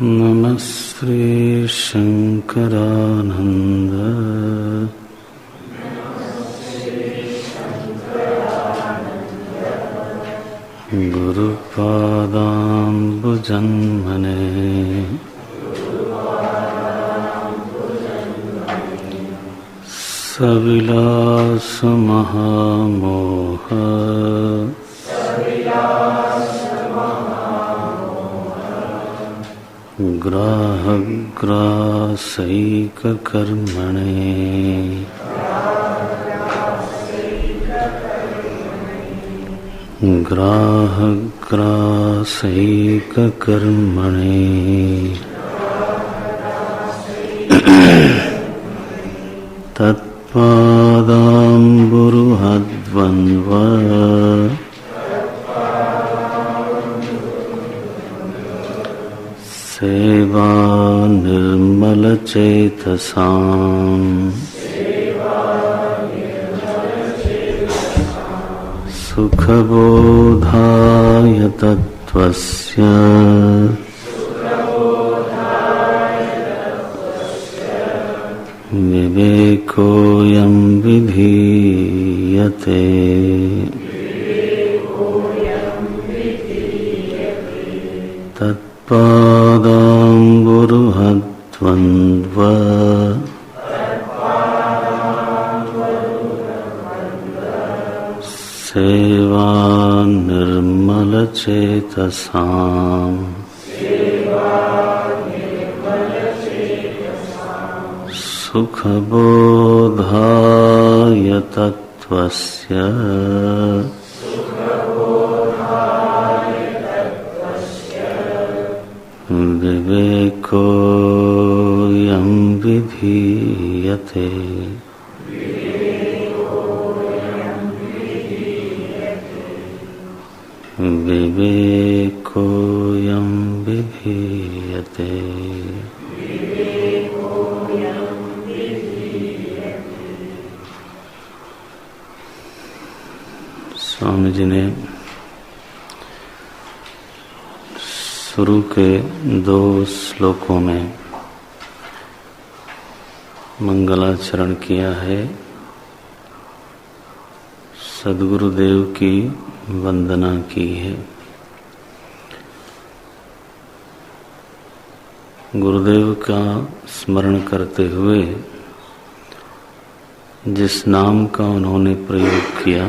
नमः श्री शंकरानंद गुरुपादाम्बुजन्मने सविलासमहामोह ग्राहग्रासैककर्मणे ग्राहग्रासैककर्मणे तत्पादाम्बुरुहद्वन्द्व सेवा निर्मलचेतसाम् सुखबोधाय तत्त्वस्य विवेकोऽयं विधीयते। तत्पादाम्बुरुहद्वन्द्व सेवा निर्मलचेतसाम् सुखबोधाय तत्त्वस्य विवेकोऽयं विधीयते। विवेकोऽयं विधीयते। स्वामी जी ने शुरू के 2 श्लोकों में मंगलाचरण किया है, सद्गुरुदेव की वंदना की है। गुरुदेव का स्मरण करते हुए जिस नाम का उन्होंने प्रयोग किया,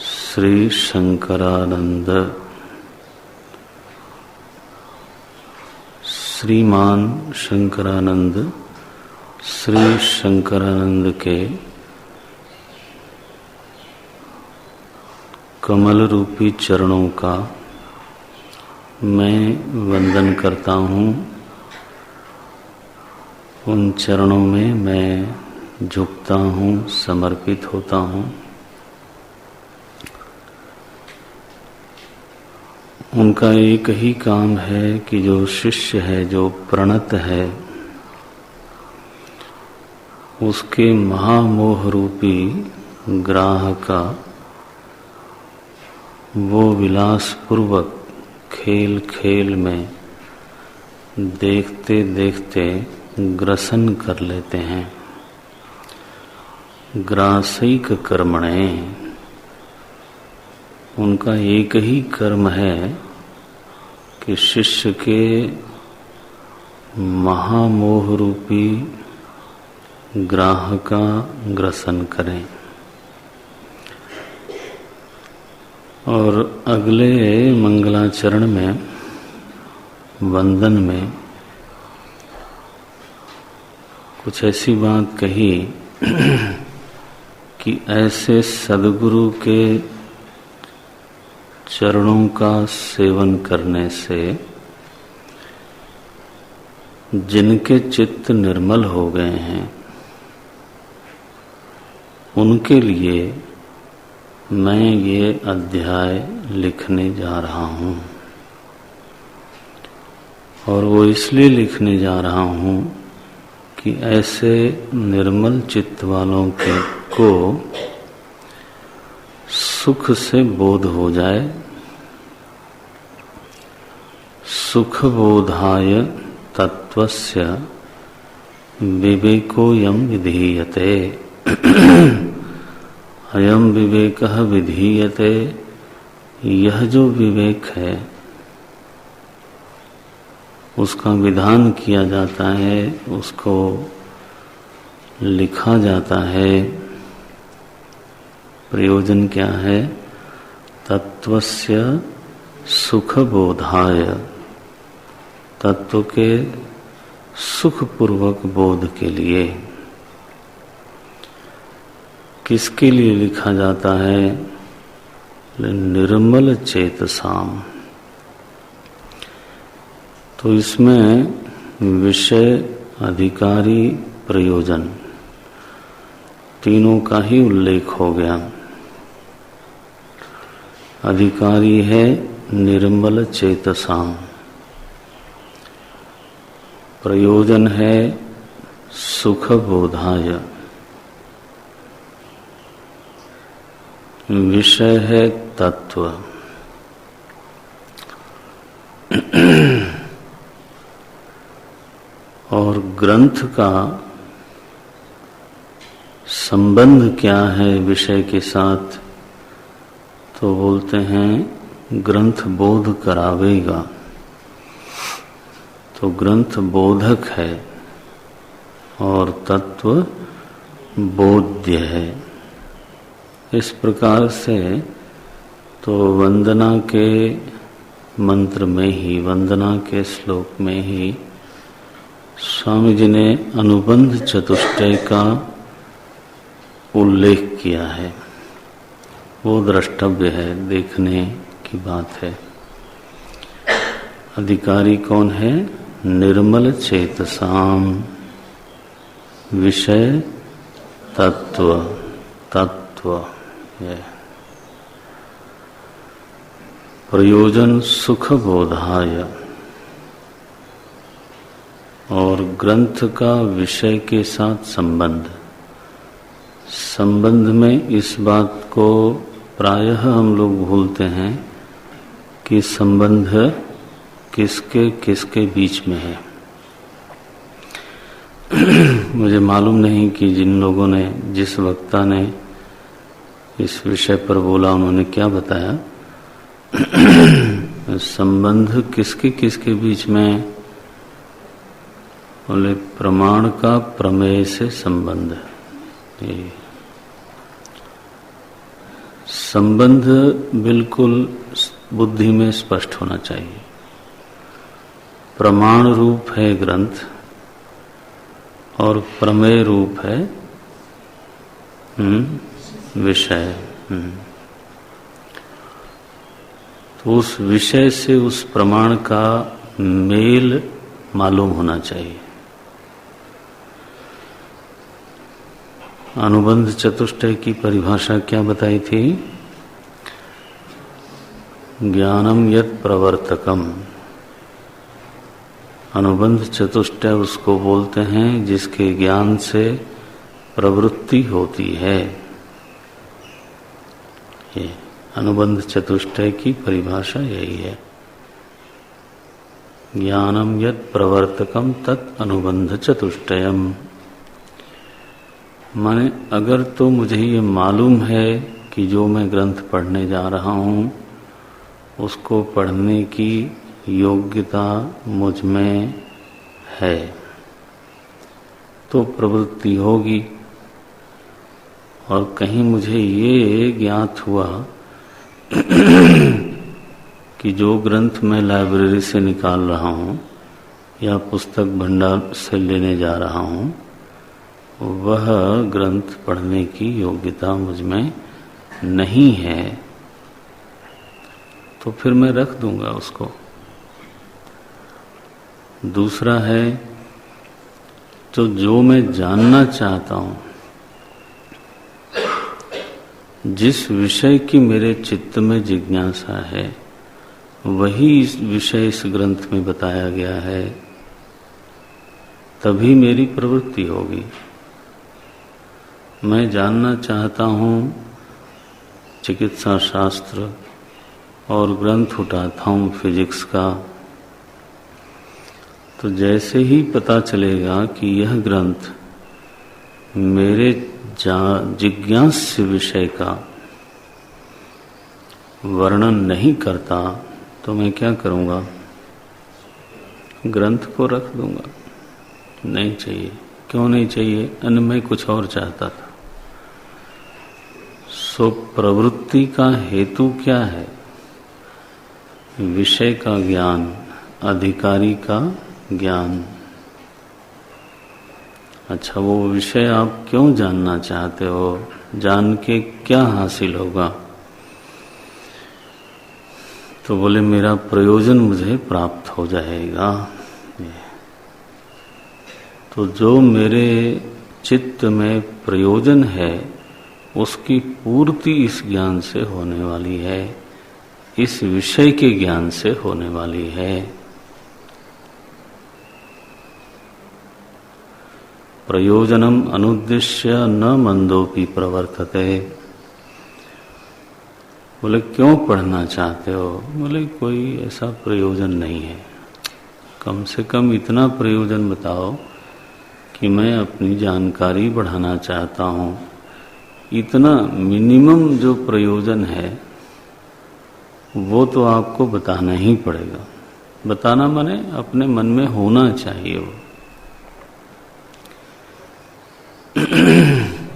श्री शंकरानंद, श्रीमान शंकरानंद, श्री शंकरानंद के कमल रूपी चरणों का मैं वंदन करता हूँ। उन चरणों में मैं झुकता हूँ, समर्पित होता हूँ। उनका एक ही काम है कि जो शिष्य है, जो प्रणत है, उसके महामोह रूपी ग्राह का वो विलास पूर्वक खेल खेल में देखते देखते ग्रसन कर लेते हैं। ग्रासैक कर्मणे, उनका एक ही कर्म है कि शिष्य के महामोह रूपी ग्राह का ग्रसन करें। और अगले मंगलाचरण में, वंदन में कुछ ऐसी बात कही कि ऐसे सद्गुरु के चरणों का सेवन करने से जिनके चित्त निर्मल हो गए हैं, उनके लिए मैं ये अध्याय लिखने जा रहा हूँ। और वो इसलिए लिखने जा रहा हूँ कि ऐसे निर्मल चित्त वालों को सुख से बोध हो जाए सुखबोधाय तत्वस्य विवेकोऽयं विधीयते। अयम विवेकः विधीयते, यह जो विवेक है उसका विधान किया जाता है, उसको लिखा जाता है। प्रयोजन क्या है? तत्वस्य सुखबोधाय, तत्व के सुखपूर्वक बोध के लिए। किसके लिए लिखा जाता है? निर्मल चेतसाम। तो इसमें विषय, अधिकारी, प्रयोजन तीनों का ही उल्लेख हो गया। अधिकारी है निर्मल चेतसाम, प्रयोजन है सुखबोधाय, विषय है तत्व। और ग्रंथ का संबंध क्या है विषय के साथ? तो बोलते हैं ग्रंथ बोध करावेगा। तो ग्रंथ बोधक है और तत्व बोध्य है। इस प्रकार से तो वंदना के मंत्र में ही, वंदना के श्लोक में ही स्वामी जी ने अनुबंध चतुष्टय का उल्लेख किया है। वो द्रष्टव्य है, देखने की बात है। अधिकारी कौन है? निर्मल चेतसाम, विषय तत्व, तत्व है। प्रयोजन सुखबोधाय, और ग्रंथ का विषय के साथ संबंध। संबंध में इस बात को प्रायः हम लोग भूलते हैं कि संबंध किसके किसके बीच में है। मुझे मालूम नहीं कि जिन लोगों ने, जिस वक्ता ने इस विषय पर बोला, उन्होंने क्या बताया। संबंध किसके किसके बीच में? बोले प्रमाण का प्रमेय से संबंध। संबंध बिल्कुल बुद्धि में स्पष्ट होना चाहिए। प्रमाण रूप है ग्रंथ और प्रमेय रूप है विषय। तो उस विषय से उस प्रमाण का मेल मालूम होना चाहिए। अनुबंध चतुष्टय की परिभाषा क्या बताई थी? ज्ञानम यत् प्रवर्तकम। अनुबंध चतुष्टय उसको बोलते हैं जिसके ज्ञान से प्रवृत्ति होती है। ये अनुबंध चतुष्टय की परिभाषा यही है। ज्ञानम यत् प्रवर्तकम तत् अनुबंध चतुष्टयम। माने अगर तो मुझे ये मालूम है कि जो मैं ग्रंथ पढ़ने जा रहा हूँ उसको पढ़ने की योग्यता मुझ में है, तो प्रवृत्ति होगी। और कहीं मुझे ये ज्ञात हुआ कि जो ग्रंथ मैं लाइब्रेरी से निकाल रहा हूँ या पुस्तक भंडार से लेने जा रहा हूँ, वह ग्रंथ पढ़ने की योग्यता मुझ में नहीं है, तो फिर मैं रख दूंगा उसको। दूसरा है, तो जो मैं जानना चाहता हूँ, जिस विषय की मेरे चित्त में जिज्ञासा है, वही इस विषय इस ग्रंथ में बताया गया है, तभी मेरी प्रवृत्ति होगी। मैं जानना चाहता हूँ चिकित्सा शास्त्र और ग्रंथ उठाता हूँ फिजिक्स का तो जैसे ही पता चलेगा कि यह ग्रंथ मेरे जिज्ञास्य विषय का वर्णन नहीं करता, तो मैं क्या करूँगा? ग्रंथ को रख दूंगा। नहीं चाहिए। क्यों नहीं चाहिए? अन्य मैं कुछ और चाहता था। सो प्रवृत्ति का हेतु क्या है? विषय का ज्ञान, अधिकारी का ज्ञान। अच्छा, वो विषय आप क्यों जानना चाहते हो? जान के क्या हासिल होगा? तो बोले मेरा प्रयोजन मुझे प्राप्त हो जाएगा। तो जो मेरे चित्त में प्रयोजन है उसकी पूर्ति इस ज्ञान से होने वाली है, इस विषय के ज्ञान से होने वाली है। प्रयोजनम अनुद्देश्य न मंदोपि प्रवर्तते। बोले क्यों पढ़ना चाहते हो? बोले कोई ऐसा प्रयोजन नहीं है। कम से कम इतना प्रयोजन बताओ कि मैं अपनी जानकारी बढ़ाना चाहता हूँ। इतना मिनिमम जो प्रयोजन है वो तो आपको बताना ही पड़ेगा। बताना माने अपने मन में होना चाहिए वो।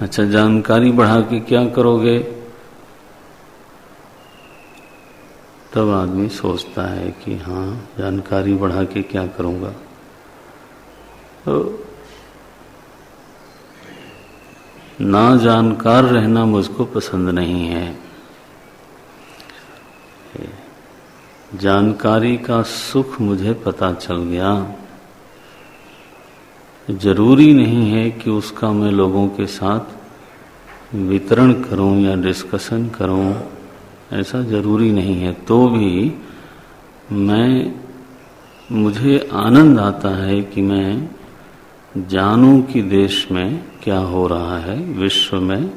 अच्छा, जानकारी बढ़ा के क्या करोगे? तब आदमी सोचता है कि हाँ, जानकारी बढ़ा के क्या करूँगा। तो ना जानकार रहना मुझको पसंद नहीं है। जानकारी का सुख मुझे पता चल गया। जरूरी नहीं है कि उसका मैं लोगों के साथ वितरण करूं या डिस्कशन करूं, ऐसा जरूरी नहीं है। तो भी मुझे आनंद आता है कि मैं जानूं कि देश में क्या हो रहा है, विश्व में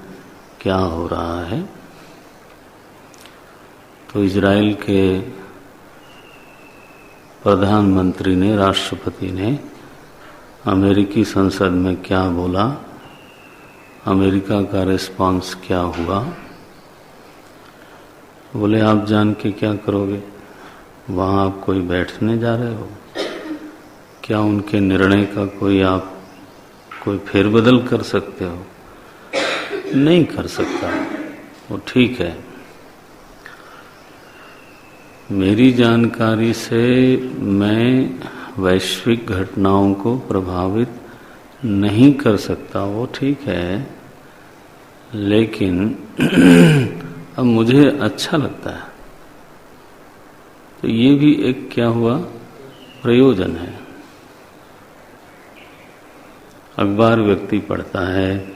क्या हो रहा है। तो इजराइल के प्रधानमंत्री ने, राष्ट्रपति ने अमेरिकी संसद में क्या बोला, अमेरिका का रिस्पांस क्या हुआ। बोले आप जान के क्या करोगे? वहाँ आप कोई बैठने जा रहे हो? क्या उनके निर्णय का कोई फेरबदल कर सकते हो? नहीं कर सकता। वो ठीक है। मेरी जानकारी से मैं वैश्विक घटनाओं को प्रभावित नहीं कर सकता, वो ठीक है। लेकिन अब मुझे अच्छा लगता है, तो ये भी एक क्या हुआ? प्रयोजन है। अखबार व्यक्ति पढ़ता है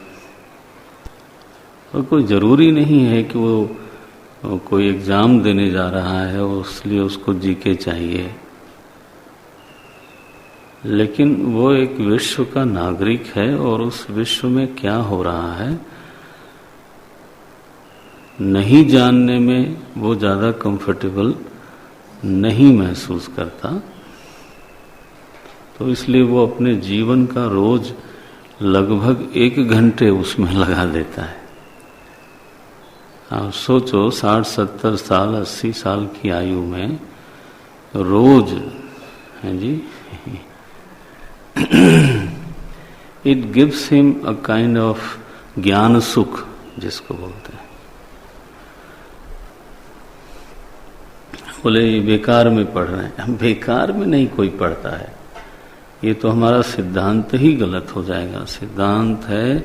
और कोई जरूरी नहीं है कि वो कोई एग्जाम देने जा रहा है इसलिए उसको जीके चाहिए। लेकिन वो एक विश्व का नागरिक है और उस विश्व में क्या हो रहा है नहीं जानने में वो ज़्यादा कंफर्टेबल नहीं महसूस करता। तो इसलिए वो अपने जीवन का रोज लगभग 1 घंटे उसमें लगा देता है। आप सोचो 60-70 साल 80 साल की आयु में रोज है जी। It gives him a kind of ज्ञान सुख जिसको बोलते हैं। बोले ये बेकार में पढ़ रहे हैं। बेकार में नहीं कोई पढ़ता है, ये तो हमारा सिद्धांत ही गलत हो जाएगा। सिद्धांत है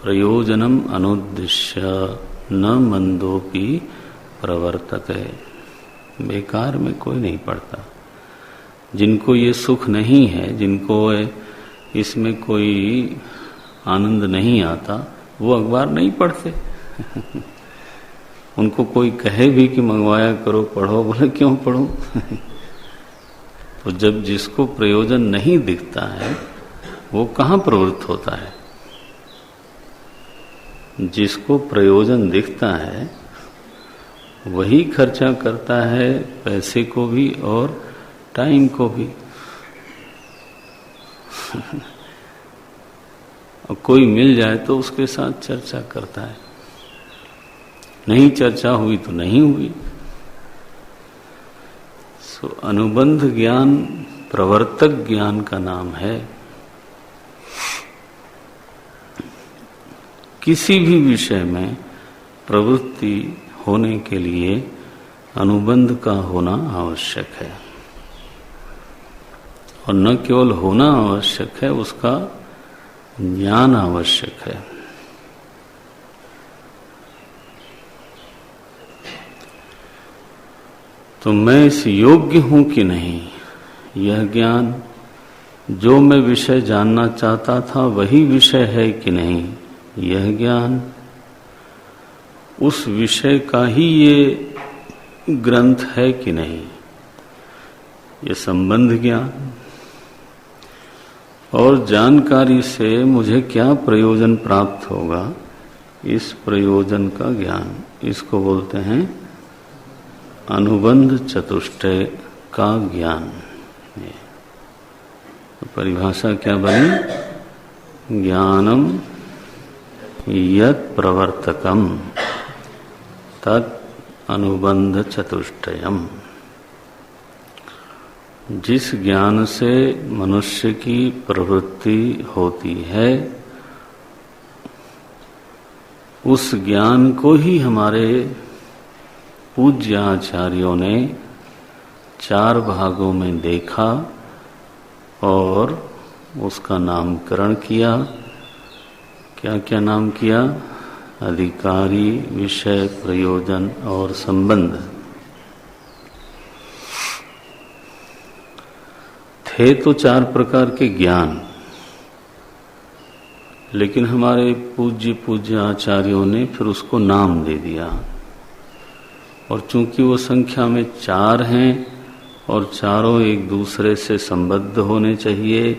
प्रयोजनम अनुद्देश्य न मंदोपि प्रवर्तते। बेकार में कोई नहीं पढ़ता। जिनको ये सुख नहीं है, जिनको इसमें कोई आनंद नहीं आता, वो अखबार नहीं पढ़ते। उनको कोई कहे भी कि मंगवाया करो, पढ़ो, बोले क्यों पढ़ो। तो जब जिसको प्रयोजन नहीं दिखता है वो कहाँ प्रवृत्त होता है? जिसको प्रयोजन दिखता है वही खर्चा करता है, पैसे को भी और टाइम को भी। और कोई मिल जाए तो उसके साथ चर्चा करता है, नहीं चर्चा हुई तो नहीं हुई। सो अनुबंध ज्ञान प्रवर्तक ज्ञान का नाम है। किसी भी विषय में प्रवृत्ति होने के लिए अनुबंध का होना आवश्यक है, और न केवल होना आवश्यक है, उसका ज्ञान आवश्यक है। तो मैं इस योग्य हूं कि नहीं, यह ज्ञान, जो मैं विषय जानना चाहता था वही विषय है कि नहीं, यह ज्ञान, उस विषय का ही ये ग्रंथ है कि नहीं, ये संबंध ज्ञान, और जानकारी से मुझे क्या प्रयोजन प्राप्त होगा, इस प्रयोजन का ज्ञान, इसको बोलते हैं अनुबंध चतुष्टय का ज्ञान। तो परिभाषा क्या बनी? ज्ञानम यत् प्रवर्तकम तत् अनुबंध चतुष्टयम। जिस ज्ञान से मनुष्य की प्रवृत्ति होती है, उस ज्ञान को ही हमारे पूज्य आचार्यों ने 4 भागों में देखा और उसका नामकरण किया। क्या क्या नाम किया? अधिकारी, विषय, प्रयोजन और संबंध। थे तो 4 प्रकार के ज्ञान, लेकिन हमारे पूज्य आचार्यों ने फिर उसको नाम दे दिया। और चूंकि वो संख्या में 4 हैं और चारों एक दूसरे से संबद्ध होने चाहिए,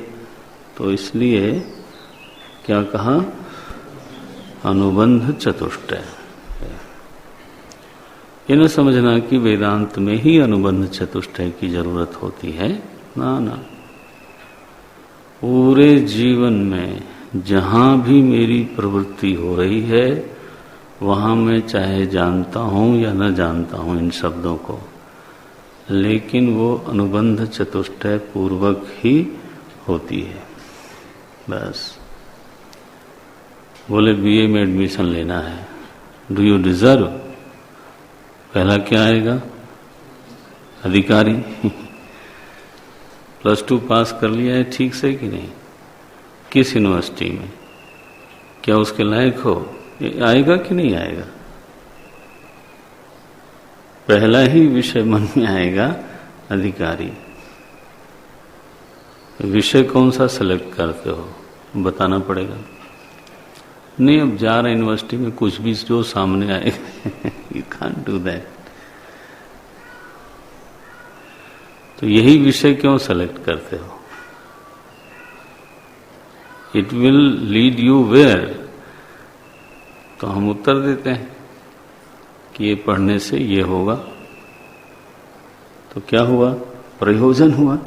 तो इसलिए क्या कहा? अनुबंध चतुष्टय। ये न समझना कि वेदांत में ही अनुबंध चतुष्टय की जरूरत होती है, ना ना। पूरे जीवन में जहां भी मेरी प्रवृत्ति हो रही है, वहां मैं चाहे जानता हूं या न जानता हूं इन शब्दों को, लेकिन वो अनुबंध चतुष्टय पूर्वक ही होती है। बस बोले बीए में एडमिशन लेना है, डू यू डिजर्व? पहला क्या आएगा? अधिकारी। +2 पास कर लिया है ठीक से कि नहीं? किस यूनिवर्सिटी में? क्या उसके लायक हो? ये आएगा कि नहीं आएगा? पहला ही विषय मन में आएगा अधिकारी। विषय कौन सा सेलेक्ट करते हो बताना पड़ेगा। नहीं, अब जा रहे यूनिवर्सिटी में कुछ भी जो सामने आएगा, यू कांट डू दैट। तो यही विषय क्यों सेलेक्ट करते हो? It will lead you where. तो हम उत्तर देते हैं कि ये पढ़ने से ये होगा। तो क्या हुआ? प्रयोजन हुआ।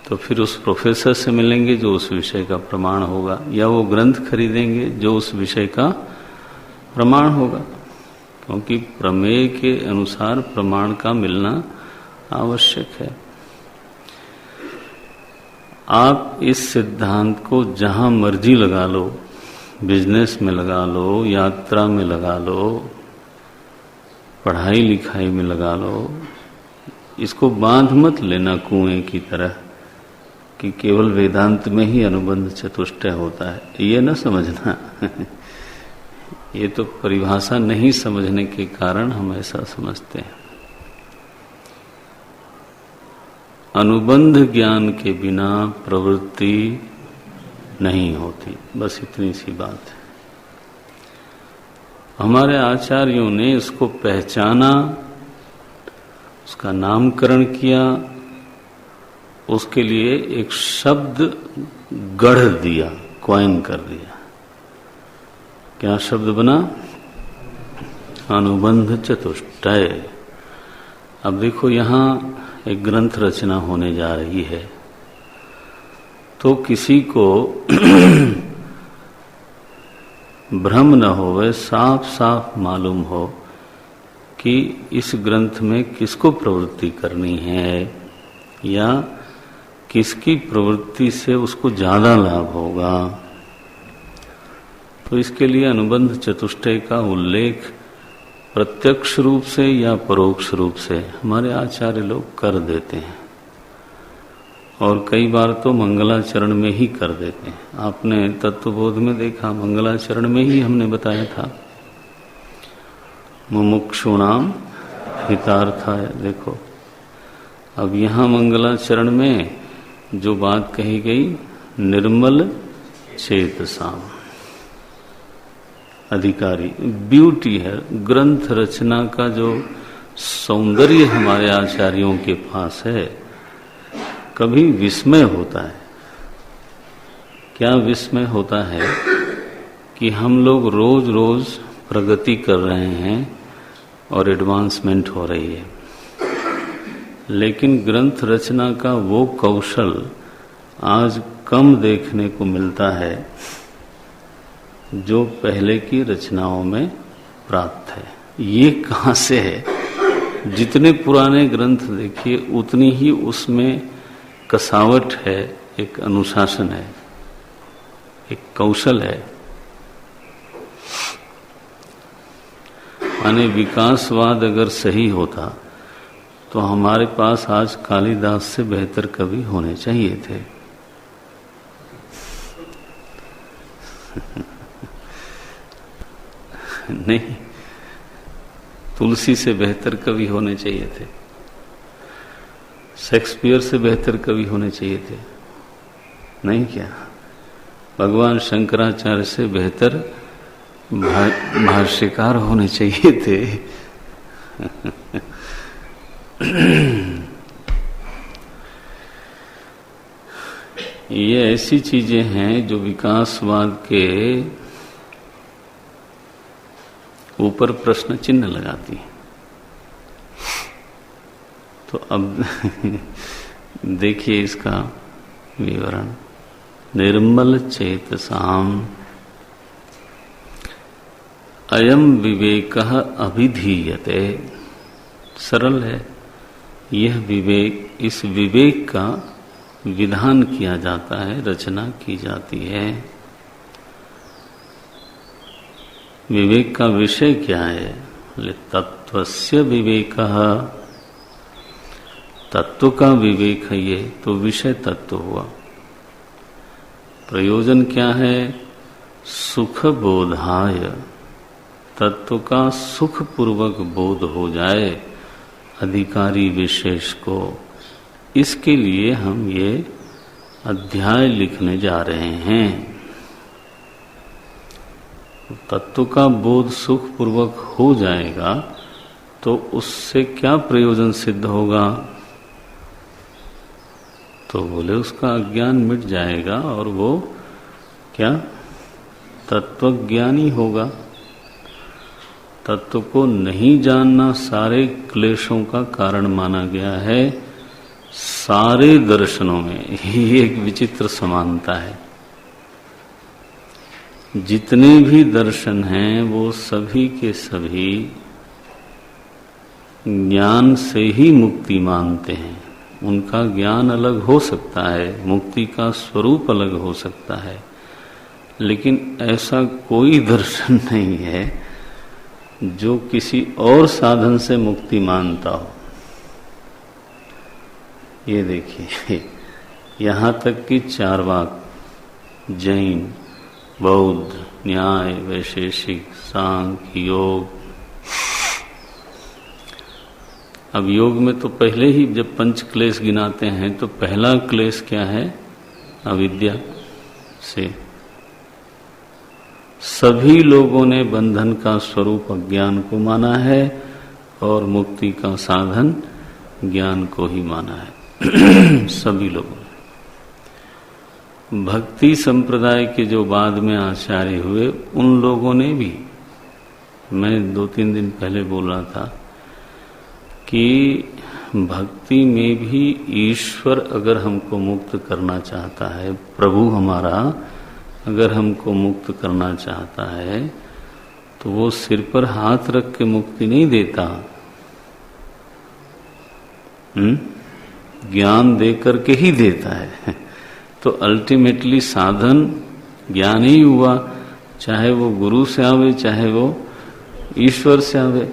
तो फिर उस प्रोफेसर से मिलेंगे जो उस विषय का प्रमाण होगा, या वो ग्रंथ खरीदेंगे जो उस विषय का प्रमाण होगा, क्योंकि प्रमेय के अनुसार प्रमाण का मिलना आवश्यक है। आप इस सिद्धांत को जहां मर्जी लगा लो, बिजनेस में लगा लो, यात्रा में लगा लो, पढ़ाई लिखाई में लगा लो, इसको बांध मत लेना कुएं की तरह कि केवल वेदांत में ही अनुबंध चतुष्टय होता है, ये न समझना। ये तो परिभाषा नहीं समझने के कारण हम ऐसा समझते हैं। अनुबंध ज्ञान के बिना प्रवृत्ति नहीं होती, बस इतनी सी बात है। हमारे आचार्यों ने इसको पहचाना, उसका नामकरण किया, उसके लिए एक शब्द गढ़ दिया, कॉइन कर दिया। क्या शब्द बना? अनुबंध चतुष्टय। अब देखो, यहां एक ग्रंथ रचना होने जा रही है, तो किसी को भ्रम न होवे, साफ साफ मालूम हो कि इस ग्रंथ में किसको प्रवृत्ति करनी है या किसकी प्रवृत्ति से उसको ज्यादा लाभ होगा। तो इसके लिए अनुबंध चतुष्टय का उल्लेख प्रत्यक्ष रूप से या परोक्ष रूप से हमारे आचार्य लोग कर देते हैं, और कई बार तो मंगलाचरण में ही कर देते हैं। आपने तत्वबोध में देखा, मंगलाचरण में ही हमने बताया था, मुमुक्षुणाम हितार्थाय। देखो अब यहाँ मंगलाचरण में जो बात कही गई, निर्मल चेतसाम अधिकारी, ब्यूटी है ग्रंथ रचना का, जो सौंदर्य हमारे आचार्यों के पास है, कभी विस्मय होता है। क्या विस्मय होता है कि हम लोग रोज रोज प्रगति कर रहे हैं और एडवांसमेंट हो रही है, लेकिन ग्रंथ रचना का वो कौशल आज कम देखने को मिलता है जो पहले की रचनाओं में प्राप्त है। ये कहाँ से है? जितने पुराने ग्रंथ देखिए उतनी ही उसमें कसावट है, एक अनुशासन है, एक कौशल है। माने विकासवाद अगर सही होता तो हमारे पास आज कालिदास से बेहतर कवि होने चाहिए थे। नहीं, तुलसी से बेहतर कवि होने चाहिए थे, शेक्सपियर से बेहतर कवि होने चाहिए थे, नहीं क्या? भगवान शंकराचार्य से बेहतर भाष्यकार होने चाहिए थे। ये ऐसी चीजें हैं जो विकासवाद के ऊपर प्रश्न चिन्ह लगाती हैं। तो अब देखिए इसका विवरण, निर्मल चेतसाम अयम विवेकः अभिधीयते। सरल है यह विवेक, इस विवेक का विधान किया जाता है, रचना की जाती है। विवेक का विषय क्या है? तत्वस्य विवेकः, तत्व का विवेक है ये, तो विषय तत्व हुआ। प्रयोजन क्या है? सुख बोधाय, तत्व का सुख पूर्वक बोध हो जाए अधिकारी विशेष को। इसके लिए हम ये अध्याय लिखने जा रहे हैं। तत्व का बोध सुख पूर्वक हो जाएगा तो उससे क्या प्रयोजन सिद्ध होगा? तो बोले उसका अज्ञान मिट जाएगा और वो क्या तत्वज्ञानी होगा। तत्व को नहीं जानना सारे क्लेशों का कारण माना गया है। सारे दर्शनों में ये एक विचित्र समानता है। जितने भी दर्शन हैं वो सभी के सभी ज्ञान से ही मुक्ति मानते हैं। उनका ज्ञान अलग हो सकता है, मुक्ति का स्वरूप अलग हो सकता है, लेकिन ऐसा कोई दर्शन नहीं है जो किसी और साधन से मुक्ति मानता हो। ये देखिए, यहाँ तक कि चार्वाक, जैन, बौद्ध, न्याय, वैशेषिक, सांख्य, योग। अब योग में तो पहले ही जब पंच क्लेश गिनाते हैं तो पहला क्लेश क्या है? अविद्या से। सभी लोगों ने बंधन का स्वरूप अज्ञान को माना है और मुक्ति का साधन ज्ञान को ही माना है। सभी लोगों ने। भक्ति संप्रदाय के जो बाद में आचार्य हुए उन लोगों ने भी, मैं 2-3 दिन पहले बोल रहा था कि भक्ति में भी ईश्वर अगर हमको मुक्त करना चाहता है, प्रभु हमारा अगर हमको मुक्त करना चाहता है, तो वो सिर पर हाथ रख के मुक्ति नहीं देता, ज्ञान दे करके ही देता है। तो अल्टीमेटली साधन ज्ञान ही हुआ, चाहे वो गुरु से आवे चाहे वो ईश्वर से आवे।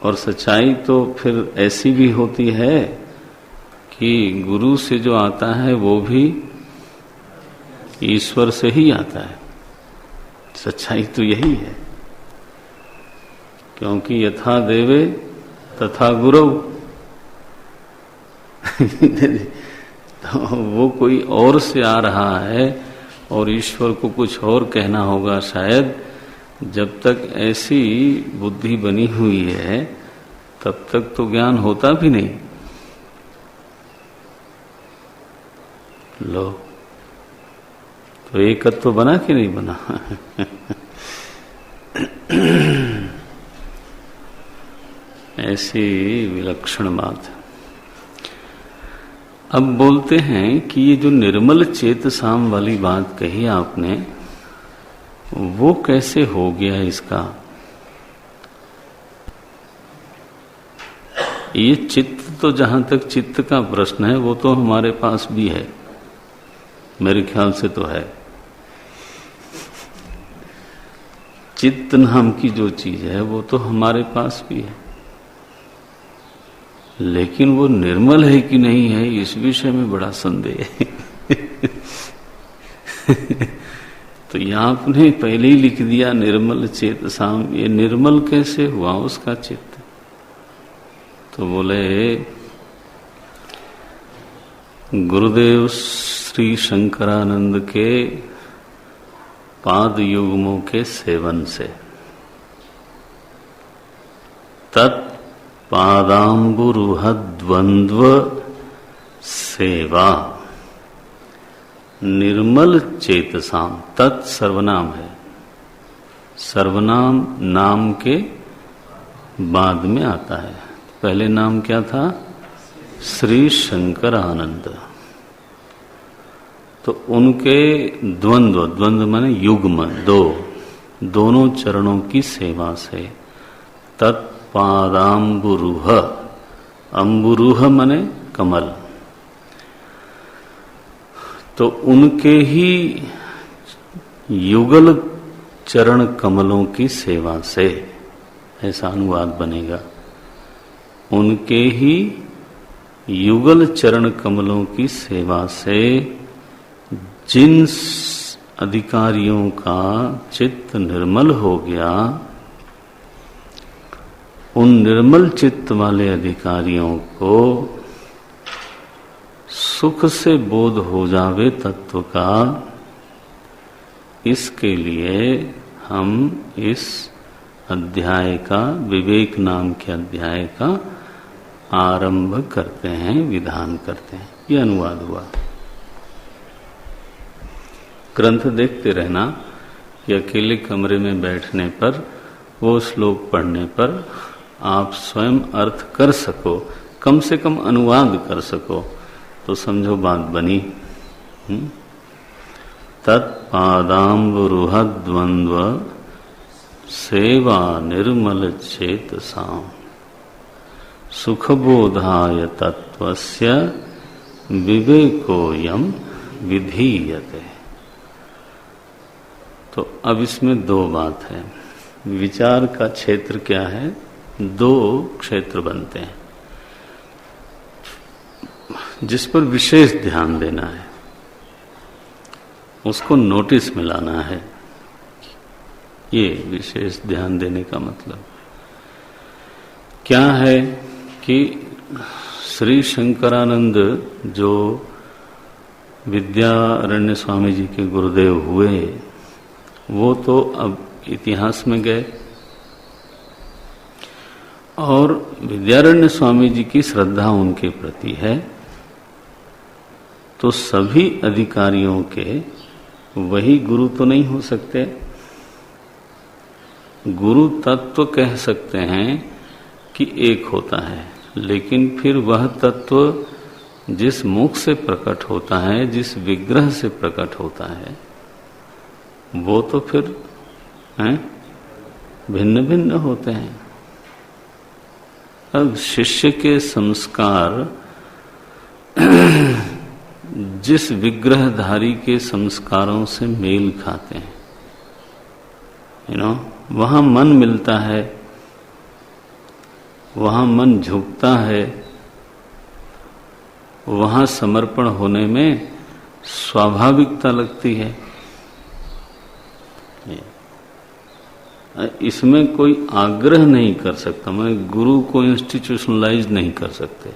और सच्चाई तो फिर ऐसी भी होती है कि गुरु से जो आता है वो भी ईश्वर से ही आता है। सच्चाई तो यही है, क्योंकि यथा देवे तथा गुरु। तो वो कोई और से आ रहा है और ईश्वर को कुछ और कहना होगा शायद। जब तक ऐसी बुद्धि बनी हुई है तब तक तो ज्ञान होता भी नहीं। लो, तो एकत्व बना कि नहीं बना? ऐसी विलक्षण बात है। अब बोलते हैं कि ये जो निर्मल चेतसाम वाली बात कही आपने, वो कैसे हो गया इसका? ये चित्त तो जहां तक चित्त का प्रश्न है वो तो हमारे पास भी है, मेरे ख्याल से तो है। चित्त नाम की जो चीज है वो तो हमारे पास भी है, लेकिन वो निर्मल है कि नहीं है इस विषय में बड़ा संदेह है। तो यहाँ आपने पहले ही लिख दिया निर्मल चेतसाम। ये निर्मल कैसे हुआ उसका चित्त? तो बोले गुरुदेव श्री शंकरानंद के पाद युग्मों के सेवन से। तत् पादाम्बुरुह द्वंद्व सेवा निर्मल चेतसाम। तत् सर्वनाम है, सर्वनाम नाम के बाद में आता है। पहले नाम क्या था? श्री शंकर आनंद। तो उनके द्वंद्व, द्वंद्व माने युग्म, दोनों चरणों की सेवा से। तत्पादाम्बुरुह, अम्बुरुह माने कमल, तो उनके ही युगल चरण कमलों की सेवा से, ऐसा अनुवाद बनेगा। उनके ही युगल चरण कमलों की सेवा से जिन अधिकारियों का चित्त निर्मल हो गया, उन निर्मल चित्त वाले अधिकारियों को सुख से बोध हो जावे तत्व का, इसके लिए हम इस अध्याय का, विवेक नाम के अध्याय का आरंभ करते हैं, विधान करते हैं। ये अनुवाद हुआ। ग्रंथ देखते रहना कि अकेले कमरे में बैठने पर, वो श्लोक पढ़ने पर आप स्वयं अर्थ कर सको, कम से कम अनुवाद कर सको, तो समझो बात बनी। तत्पादाम्बुरुह द्वंद्व सेवा निर्मल चेतसाम सुखबोधाय तत्वस्य विवेकोयम विधीयते। तो अब इसमें दो बात है। विचार का क्षेत्र क्या है? दो क्षेत्र बनते हैं जिस पर विशेष ध्यान देना है, उसको नोटिस में लाना है। ये विशेष ध्यान देने का मतलब क्या है कि श्री शंकरानंद जो विद्यारण्य स्वामी जी के गुरुदेव हुए, वो तो अब इतिहास में गए, और विद्यारण्य स्वामी जी की श्रद्धा उनके प्रति है। तो सभी अधिकारियों के वही गुरु तो नहीं हो सकते। गुरु तत्व कह सकते हैं कि एक होता है, लेकिन फिर वह तत्व जिस मुख से प्रकट होता है, जिस विग्रह से प्रकट होता है, वो तो फिर भिन्न भिन्न होते हैं। अब शिष्य के संस्कार जिस विग्रहधारी के संस्कारों से मेल खाते हैं, वहां मन मिलता है, वहां मन झुकता है, वहां समर्पण होने में स्वाभाविकता लगती है। इसमें कोई आग्रह नहीं कर सकता। मैं गुरु को इंस्टीट्यूशनलाइज नहीं कर सकते,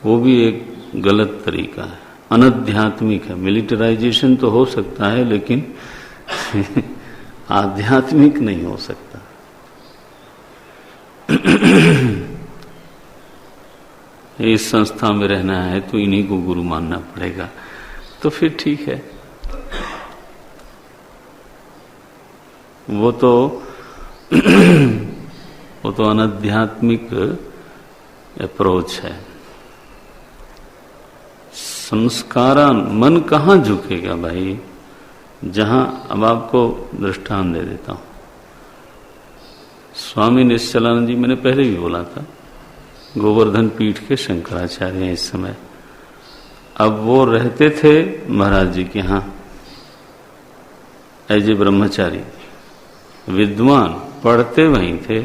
वो भी एक गलत तरीका है, अनाध्यात्मिक है। मिलिटराइजेशन तो हो सकता है लेकिन आध्यात्मिक नहीं हो सकता। इस संस्था में रहना है तो इन्हीं को गुरु मानना पड़ेगा, तो फिर ठीक है। वो तो अनाध्यात्मिक अप्रोच है। संस्कारान मन कहाँ झुकेगा भाई? जहां, अब आपको दृष्टांत दे देता हूं। स्वामी निश्चलानंद जी, मैंने पहले भी बोला था, गोवर्धन पीठ के शंकराचार्य हैं इस समय। अब वो रहते थे महाराज जी के यहाँ एज ए ब्रह्मचारी, विद्वान, पढ़ते वहीं थे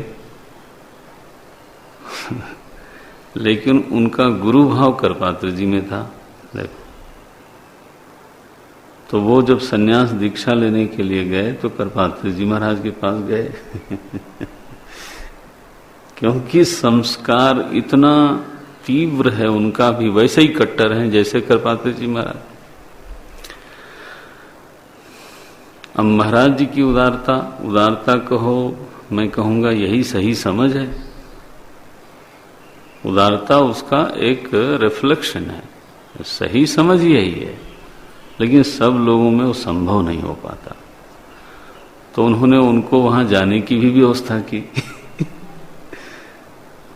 लेकिन उनका गुरु भाव करपात्र जी में था। देखो, तो वो जब सन्यास दीक्षा लेने के लिए गए तो करपात्र जी महाराज के पास गए क्योंकि संस्कार इतना तीव्र है उनका भी, वैसे ही कट्टर हैं जैसे करपात्र जी महाराज। अब महाराज जी की उदारता कहो, मैं कहूंगा यही सही समझ है। उदारता उसका एक रिफ्लेक्शन है, सही समझ यही है, लेकिन सब लोगों में वो संभव नहीं हो पाता। तो उन्होंने उनको वहां जाने की भी व्यवस्था की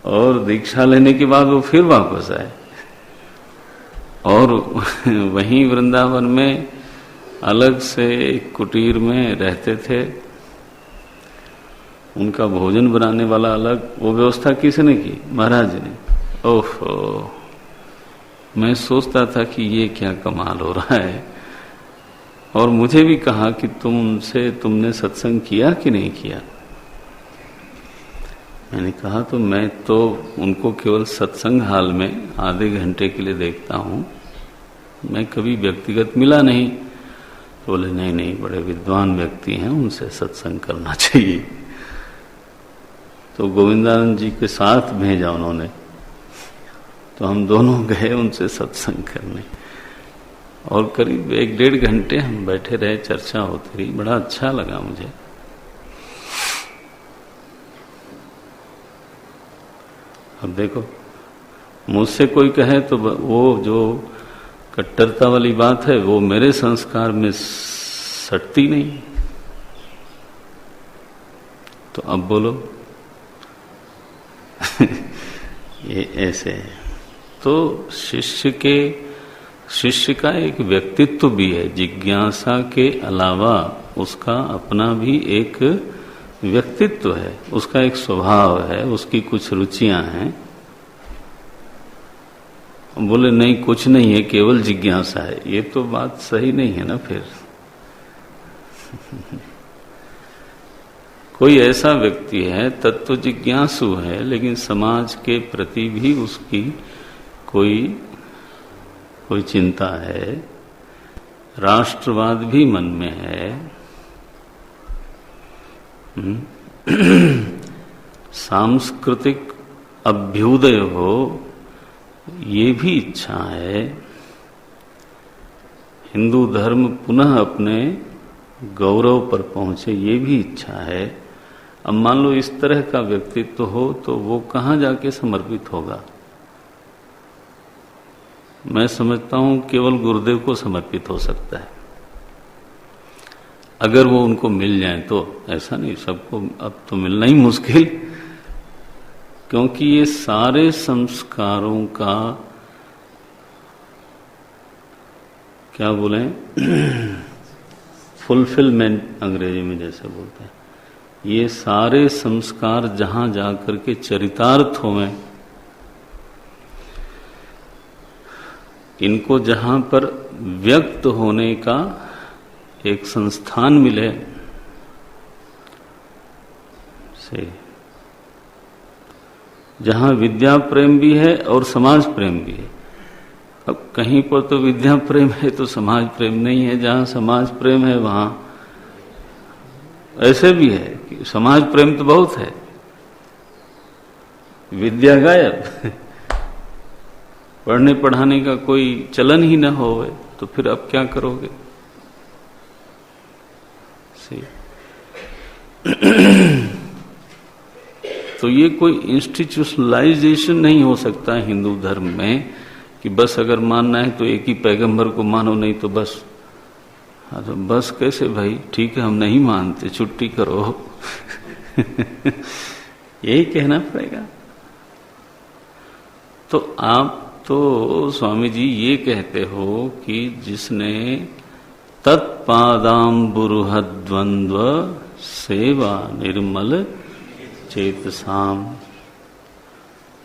और दीक्षा लेने के बाद वो फिर वापस आए और वहीं वृंदावन में अलग से एक कुटीर में रहते थे। उनका भोजन बनाने वाला अलग, वो व्यवस्था किसने की? महाराज ने। ओहो, मैं सोचता था कि ये क्या कमाल हो रहा है। और मुझे भी कहा कि तुमने सत्संग किया कि नहीं किया? मैंने कहा तो मैं तो उनको केवल सत्संग हाल में आधे घंटे के लिए देखता हूँ, मैं कभी व्यक्तिगत मिला नहीं। तो बोले नहीं, बड़े विद्वान व्यक्ति हैं, उनसे सत्संग करना चाहिए। तो गोविंदानंद जी के साथ भेजा उन्होंने, तो हम दोनों गए उनसे सत्संग करने और करीब 1-1.5 घंटे हम बैठे रहे, चर्चा होती रही, बड़ा अच्छा लगा मुझे। अब देखो, मुझसे कोई कहे तो वो जो कट्टरता वाली बात है वो मेरे संस्कार में सटती नहीं। तो अब बोलो ये ऐसे है। तो शिष्य का एक व्यक्तित्व भी है, जिज्ञासा के अलावा उसका अपना भी एक व्यक्तित्व है, उसका एक स्वभाव है, उसकी कुछ रुचियां हैं। बोले नहीं, कुछ नहीं है, केवल जिज्ञासा है, ये तो बात सही नहीं है ना। फिर कोई ऐसा व्यक्ति है, तत्व जिज्ञासु है, लेकिन समाज के प्रति भी उसकी कोई चिंता है, राष्ट्रवाद भी मन में है, सांस्कृतिक अभ्युदय हो ये भी इच्छा है, हिंदू धर्म पुनः अपने गौरव पर पहुंचे ये भी इच्छा है। अब मान लो इस तरह का व्यक्तित्व हो तो वो कहाँ जाके समर्पित होगा? मैं समझता हूं केवल गुरुदेव को समर्पित हो सकता है, अगर वो उनको मिल जाए तो। ऐसा नहीं सबको, अब तो मिलना ही मुश्किल, क्योंकि ये सारे संस्कारों का क्या बोलें फुलफिलमेंट अंग्रेजी में जैसे बोलते हैं, ये सारे संस्कार जहां जाकर के चरितार्थ हों, इनको जहां पर व्यक्त होने का एक संस्थान मिले से, जहां विद्या प्रेम भी है और समाज प्रेम भी है। अब कहीं पर तो विद्या प्रेम है तो समाज प्रेम नहीं है, जहां समाज प्रेम है वहां ऐसे भी है कि समाज प्रेम तो बहुत है, विद्या गायब पढ़ने पढ़ाने का कोई चलन ही ना हो तो फिर अब क्या करोगे? तो ये कोई इंस्टीट्यूशनलाइजेशन नहीं हो सकता हिंदू धर्म में कि बस अगर मानना है तो एक ही पैगंबर को मानो, नहीं तो बस। हाँ तो बस कैसे भाई, ठीक है हम नहीं मानते, छुट्टी करो यही कहना पड़ेगा। तो आप तो स्वामी जी ये कहते हो कि जिसने तत्पादाम्बुरुहद्वंद्व सेवा निर्मल चेतसाम,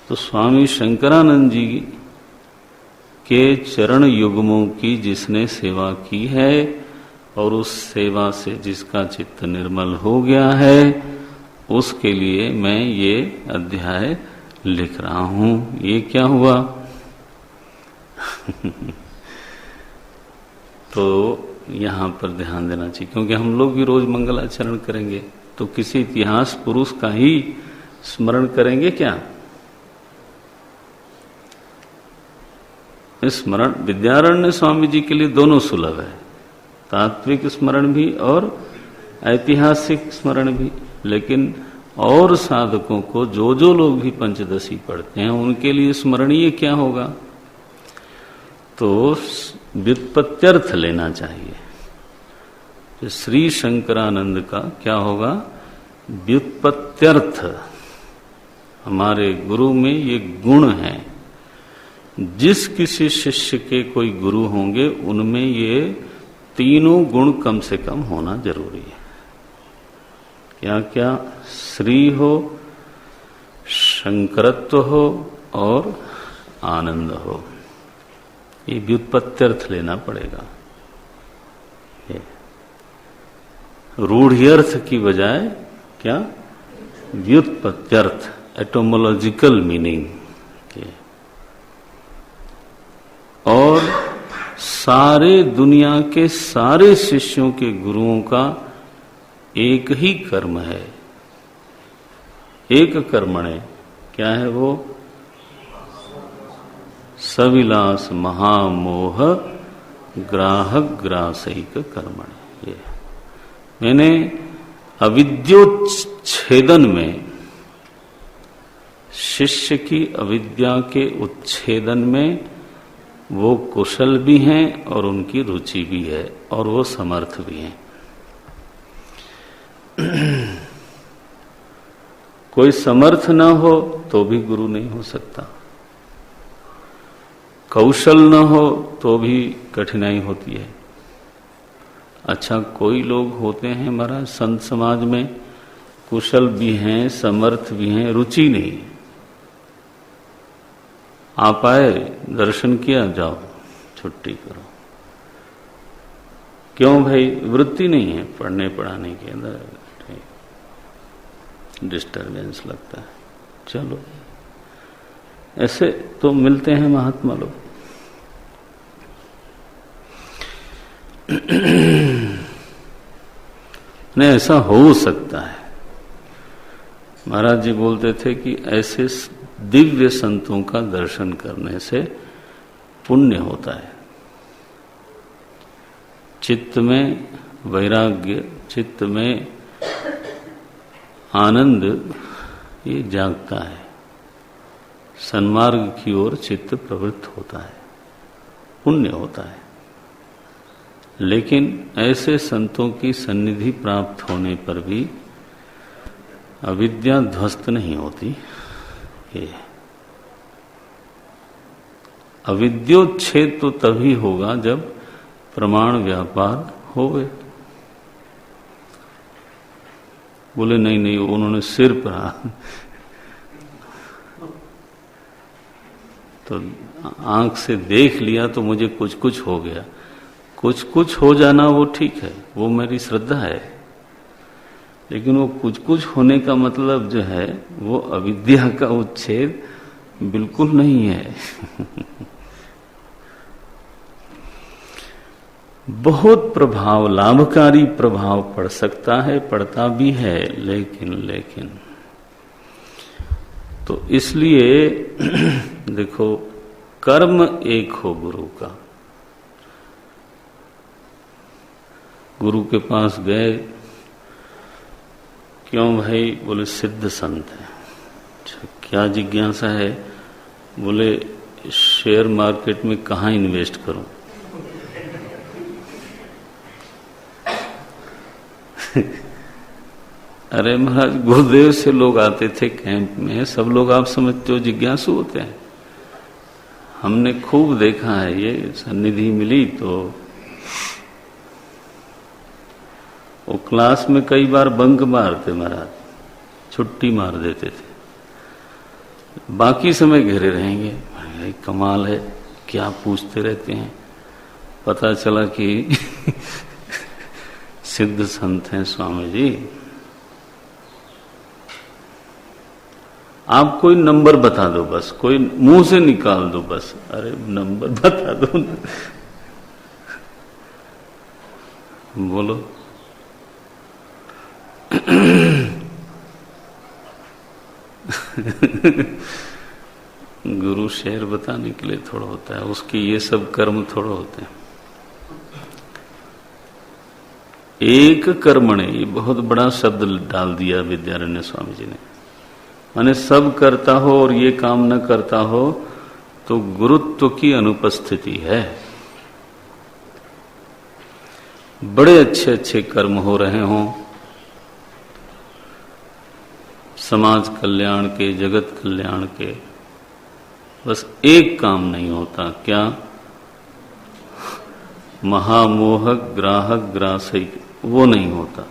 तो स्वामी शंकरानंद जी के चरण युग्मों की जिसने सेवा की है और उस सेवा से जिसका चित्त निर्मल हो गया है, उसके लिए मैं ये अध्याय लिख रहा हूं। ये क्या हुआ तो यहां पर ध्यान देना चाहिए, क्योंकि हम लोग भी रोज मंगलाचरण करेंगे तो किसी इतिहास पुरुष का ही स्मरण करेंगे क्या? स्मरण विद्यारण्य स्वामी जी के लिए दोनों सुलभ है, तात्विक स्मरण भी और ऐतिहासिक स्मरण भी। लेकिन और साधकों को जो लोग भी पंचदशी पढ़ते हैं उनके लिए स्मरणीय क्या होगा? तो व्युत्पत्त्यर्थ लेना चाहिए। तो श्री शंकरानंद का क्या होगा? व्युत्पत्त्यर्थ। हमारे गुरु में ये गुण है, जिस किसी शिष्य के कोई गुरु होंगे उनमें ये तीनों गुण कम से कम होना जरूरी है। क्या क्या? श्री हो, शंकरत्व हो और आनंद हो। ये व्युत्पत्त्यर्थ लेना पड़ेगा। रूढ़्यर्थ की बजाय क्या? व्युत्पत्त्यर्थ, एटोमोलॉजिकल मीनिंग। और सारे दुनिया के सारे शिष्यों के गुरुओं का एक ही कर्म है, एक कर्मणे। क्या है वो? सविलास महामोह ग्राहक ग्रासैक कर्मणे। ये मैंने अविद्योच्छेदन में, शिष्य की अविद्या के उच्छेदन में वो कुशल भी हैं और उनकी रुचि भी है और वो समर्थ भी हैं। कोई समर्थ ना हो तो भी गुरु नहीं हो सकता, कौशल न हो तो भी कठिनाई होती है। अच्छा, कोई लोग होते हैं महाराज संत समाज में, कुशल भी हैं, समर्थ भी हैं, रुचि नहीं। आप आए, दर्शन किया, जाओ, छुट्टी करो। क्यों भाई? वृत्ति नहीं है पढ़ने पढ़ाने के अंदर, डिस्टर्बेंस लगता है। चलो, ऐसे तो मिलते हैं महात्मा लोग। नहीं, ऐसा हो सकता है। महाराज जी बोलते थे कि ऐसे दिव्य संतों का दर्शन करने से पुण्य होता है। चित्त में वैराग्य, चित्त में आनंद ये जागता है, सन्मार्ग की ओर चित्त प्रवृत्त होता है, पुण्य होता है। लेकिन ऐसे संतों की सन्निधि प्राप्त होने पर भी अविद्या ध्वस्त नहीं होती, ये अविद्योच्छेद तो तभी होगा जब प्रमाण व्यापार होवे। बोले नहीं नहीं, उन्होंने सिर पर तो आंख से देख लिया तो मुझे कुछ कुछ हो गया। कुछ कुछ हो जाना वो ठीक है, वो मेरी श्रद्धा है, लेकिन वो कुछ कुछ होने का मतलब जो है वो अविद्या का उच्छेद बिल्कुल नहीं है। बहुत प्रभाव, लाभकारी प्रभाव पड़ सकता है, पड़ता भी है, लेकिन तो इसलिए देखो, कर्म एक हो गुरु का। गुरु के पास गए, क्यों भाई? बोले सिद्ध संत है। अच्छा, क्या जिज्ञासा है? बोले शेयर मार्केट में कहाँ इन्वेस्ट करूं? अरे महाराज, गुरुदेव से लोग आते थे कैंप में, सब लोग आप समझते हो जिज्ञासु होते हैं। हमने खूब देखा है, ये सन्निधि मिली तो वो क्लास में कई बार बंक मारते महाराज, छुट्टी मार देते थे, बाकी समय घेरे रहेंगे। भाई कमाल है, क्या पूछते रहते हैं। पता चला कि सिद्ध संत हैं स्वामी जी। आप कोई नंबर बता दो बस, कोई मुंह से निकाल दो बस। अरे नंबर बता दो ना। बोलो। गुरु शेर बताने के लिए थोड़ा होता है, उसकी ये सब कर्म थोड़ा होते हैं। एक कर्मणे, ये बहुत बड़ा शब्द डाल दिया विद्यारण्य स्वामी जी ने। माने सब करता हो और ये काम न करता हो तो गुरुत्व की अनुपस्थिति है। बड़े अच्छे अच्छे कर्म हो रहे हों, समाज कल्याण के, जगत कल्याण के, बस एक काम नहीं होता। क्या? महामोहक ग्राहक ग्रासई, वो नहीं होता।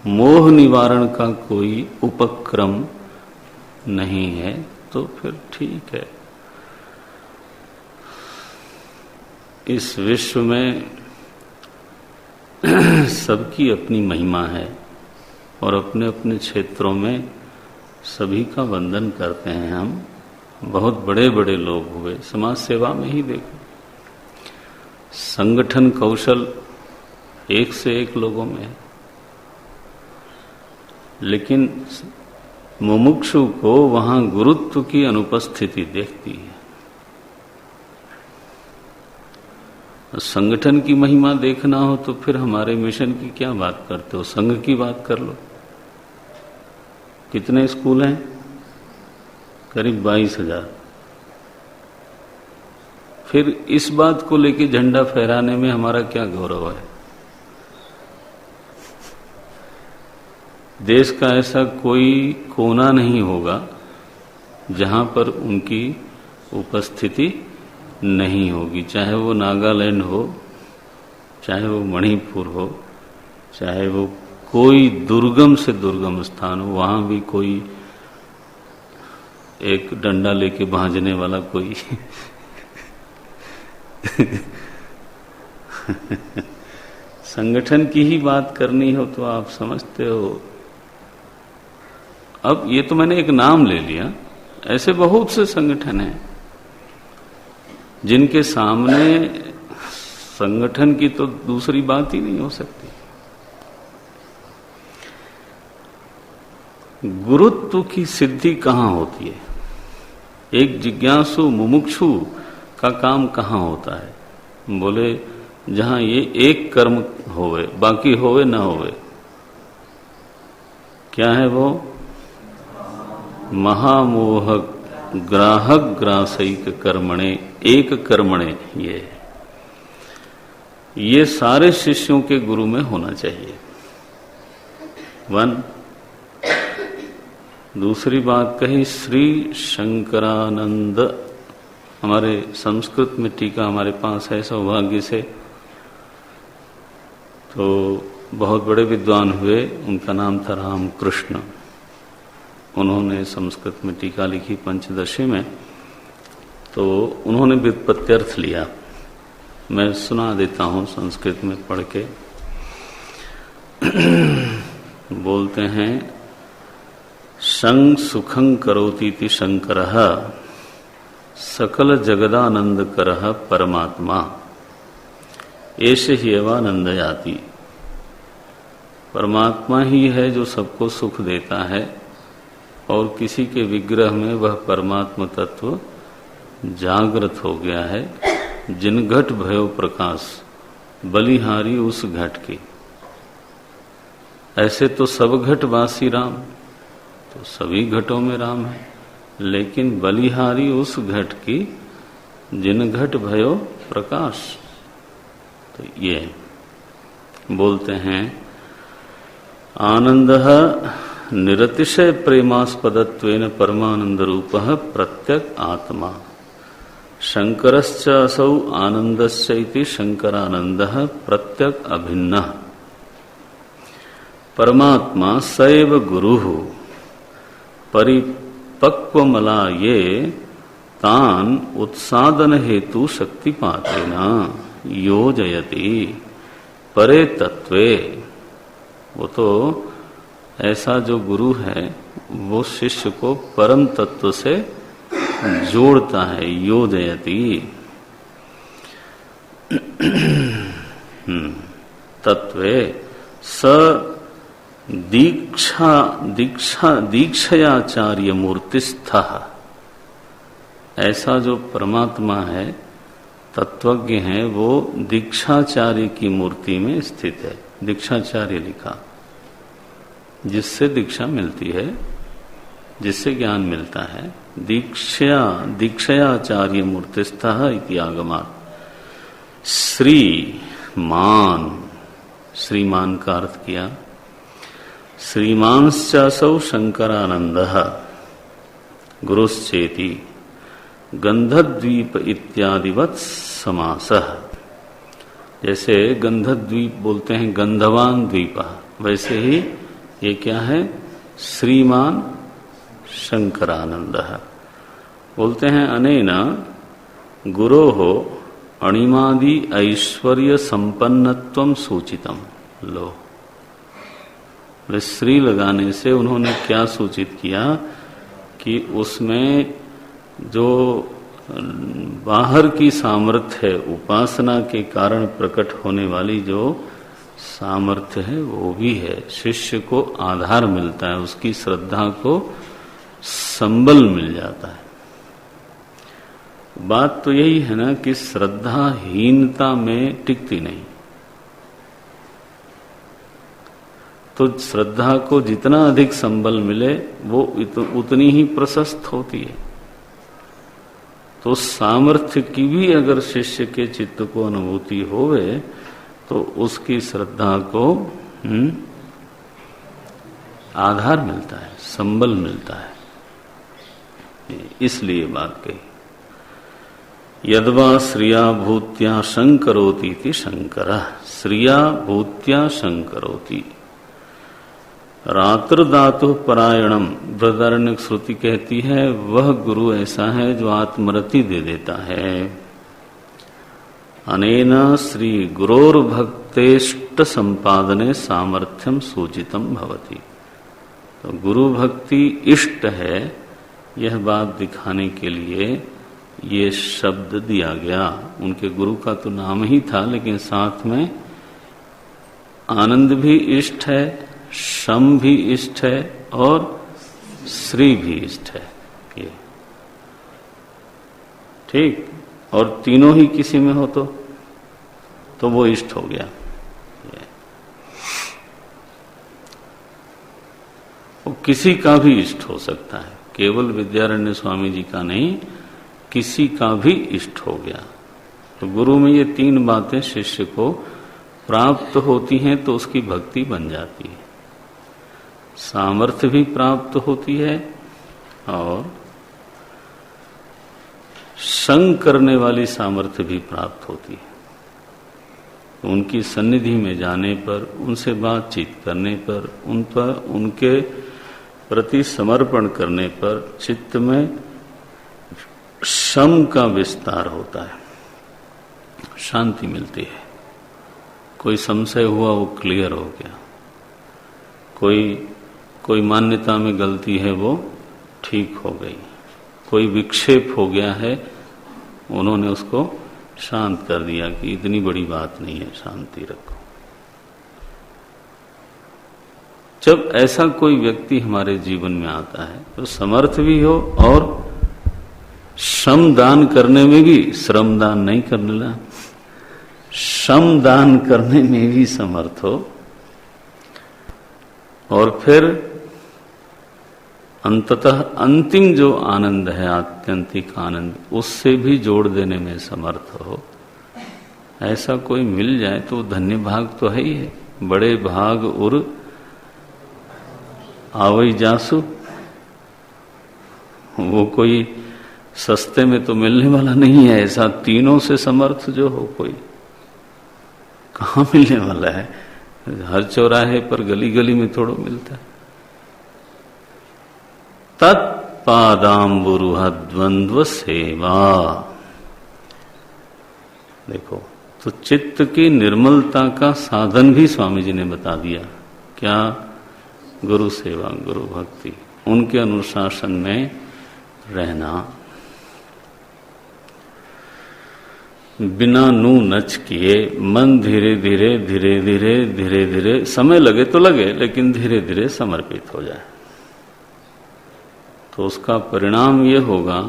मोह निवारण का कोई उपक्रम नहीं है तो फिर ठीक है। इस विश्व में सबकी अपनी महिमा है और अपने अपने क्षेत्रों में सभी का वंदन करते हैं हम। बहुत बड़े बड़े लोग हुए, समाज सेवा में ही देखो, संगठन कौशल एक से एक लोगों में है, लेकिन मुमुक्षु को वहां गुरुत्व की अनुपस्थिति देखती है। संगठन की महिमा देखना हो तो फिर हमारे मिशन की क्या बात करते हो? संघ की बात कर लो। कितने स्कूल हैं? करीब 22,000। फिर इस बात को लेके झंडा फहराने में हमारा क्या गौरव है? देश का ऐसा कोई कोना नहीं होगा जहां पर उनकी उपस्थिति नहीं होगी, चाहे वो नागालैंड हो, चाहे वो मणिपुर हो, चाहे वो कोई दुर्गम से दुर्गम स्थान हो, वहां भी कोई एक डंडा लेके भांजने वाला कोई संगठन की ही बात करनी हो तो आप समझते हो। अब ये तो मैंने एक नाम ले लिया, ऐसे बहुत से संगठन हैं जिनके सामने संगठन की तो दूसरी बात ही नहीं हो सकती। गुरुत्व की सिद्धि कहाँ होती है? एक जिज्ञासु मुमुक्षु का काम कहाँ होता है? बोले जहां ये एक कर्म होवे, बाकी होवे ना होवे। क्या है वो? महामोहक ग्राहक ग्रासईक कर्मणे, एक कर्मणे। ये सारे शिष्यों के गुरु में होना चाहिए। 1 दूसरी बात कही श्री शंकरानंद। हमारे संस्कृत में टीका हमारे पास है सौभाग्य से, तो बहुत बड़े विद्वान हुए, उनका नाम था रामकृष्ण। उन्होंने संस्कृत में टीका लिखी पंचदशी में, तो उन्होंने व्युत्पत्त्यर्थ लिया। मैं सुना देता हूँ संस्कृत में पढ़ के। बोलते हैं शं सुखं करोतीति शंकरः सकल जगदानंदकरः परमात्मा एष ह्येवानंदयाति। परमात्मा ही है जो सबको सुख देता है, और किसी के विग्रह में वह परमात्मा तत्व जागृत हो गया है। जिन घट भयो प्रकाश बलिहारी उस घट की। ऐसे तो सब घट वासी राम, तो सभी घटों में राम है, लेकिन बलिहारी उस घट की जिन घट भयो प्रकाश। तो ये बोलते हैं आनंदः निरतिशय प्रेमास्पदत्वेन परमानंद रूपः प्रत्यक आत्मा शंकरश्च असौ आनंदस्य इति शंकरानंदः प्रत्यक अभिन्नः। परमात्मा सैव गुरुः परिपक्वमलाये तान उत्सादन हेतु शक्तिपातेन योजयति परे तत्वे। वो तो ऐसा जो गुरु है वो शिष्य को परम तत्व से जोड़ता है। योजयति तत्वे स दीक्षयाचार्य मूर्तिस्थः। ऐसा जो परमात्मा है, तत्वज्ञ है, वो दीक्षाचार्य की मूर्ति में स्थित है। दीक्षाचार्य लिखा, जिससे दीक्षा मिलती है, जिससे ज्ञान मिलता है। दीक्षयाचार्य मूर्तिस्थः इति आगमात्। श्रीमान, श्रीमान का अर्थ किया। श्रीमांश्चासौ शंकरानंदः गुरुश्चेति गंधद्वीप इत्यादिवत् समासः। जैसे गंधद्वीप बोलते हैं गंधवान द्वीप, वैसे ही ये क्या है, श्रीमान शंकरानंदः। बोलते हैं अनेन गुरोः अणिमादि ऐश्वर्य संपन्नत्वं सूचितम। लो, श्री लगाने से उन्होंने क्या सूचित किया कि उसमें जो बाहर की सामर्थ्य है, उपासना के कारण प्रकट होने वाली जो सामर्थ्य है वो भी है। शिष्य को आधार मिलता है, उसकी श्रद्धा को संबल मिल जाता है। बात तो यही है ना कि श्रद्धाहीनता में टिकती नहीं। तो श्रद्धा को जितना अधिक संबल मिले वो उतनी ही प्रशस्त होती है। तो सामर्थ्य की भी अगर शिष्य के चित्त को अनुभूति होवे तो उसकी श्रद्धा को आधार मिलता है, संबल मिलता है। इसलिए बात कही यद्वा श्रिया भूत्या शंकरोति इति शंकरः। श्रिया भूत्या शंकरोति। रात्र धातु परायणम, बृहदारण्यक श्रुति कहती है वह गुरु ऐसा है जो आत्मरति दे देता है। अनेन श्री गुरोर भक्तेष्ट संपादने सामर्थ्यम सूचितम भवति। तो गुरु भक्ति इष्ट है, यह बात दिखाने के लिए ये शब्द दिया गया। उनके गुरु का तो नाम ही था, लेकिन साथ में आनंद भी इष्ट है, शम भी इष्ट है और श्री भी इष्ट है। ये ठीक, और तीनों ही किसी में हो तो वो इष्ट हो गया। वो किसी का भी इष्ट हो सकता है, केवल विद्यारण्य स्वामी जी का नहीं, किसी का भी इष्ट हो गया। तो गुरु में ये तीन बातें शिष्य को प्राप्त होती हैं तो उसकी भक्ति बन जाती है। सामर्थ्य भी प्राप्त होती है और संग करने वाली सामर्थ्य भी प्राप्त होती है। उनकी सन्निधि में जाने पर, उनसे बातचीत करने पर, उनके प्रति समर्पण करने पर चित्त में शम का विस्तार होता है, शांति मिलती है। कोई संशय हुआ वो क्लियर हो गया, कोई मान्यता में गलती है वो ठीक हो गई, कोई विक्षेप हो गया है उन्होंने उसको शांत कर दिया कि इतनी बड़ी बात नहीं है, शांति रखो। जब ऐसा कोई व्यक्ति हमारे जीवन में आता है तो समर्थ भी हो और श्रम दान करने में भी, श्रम दान नहीं करने लगा, श्रम दान करने में भी समर्थ हो और फिर अंततः अंतिम जो आनंद है, आत्यंतिक आनंद, उससे भी जोड़ देने में समर्थ हो। ऐसा कोई मिल जाए तो धन्य भाग तो है ही है। बड़े भाग उर आवई जासु, वो कोई सस्ते में तो मिलने वाला नहीं है। ऐसा तीनों से समर्थ जो हो कोई कहाँ मिलने वाला है? हर चौराहे पर, गली गली में थोड़ा मिलता है। तत्पादाम्बुरुह द्वंद्व सेवा। देखो, तो चित्त की निर्मलता का साधन भी स्वामी जी ने बता दिया। क्या? गुरु सेवा, गुरु भक्ति, उनके अनुशासन में रहना, बिना नू नच किए, मन धीरे धीरे धीरे धीरे धीरे धीरे, समय लगे तो लगे लेकिन धीरे धीरे समर्पित हो जाए। तो उसका परिणाम ये होगा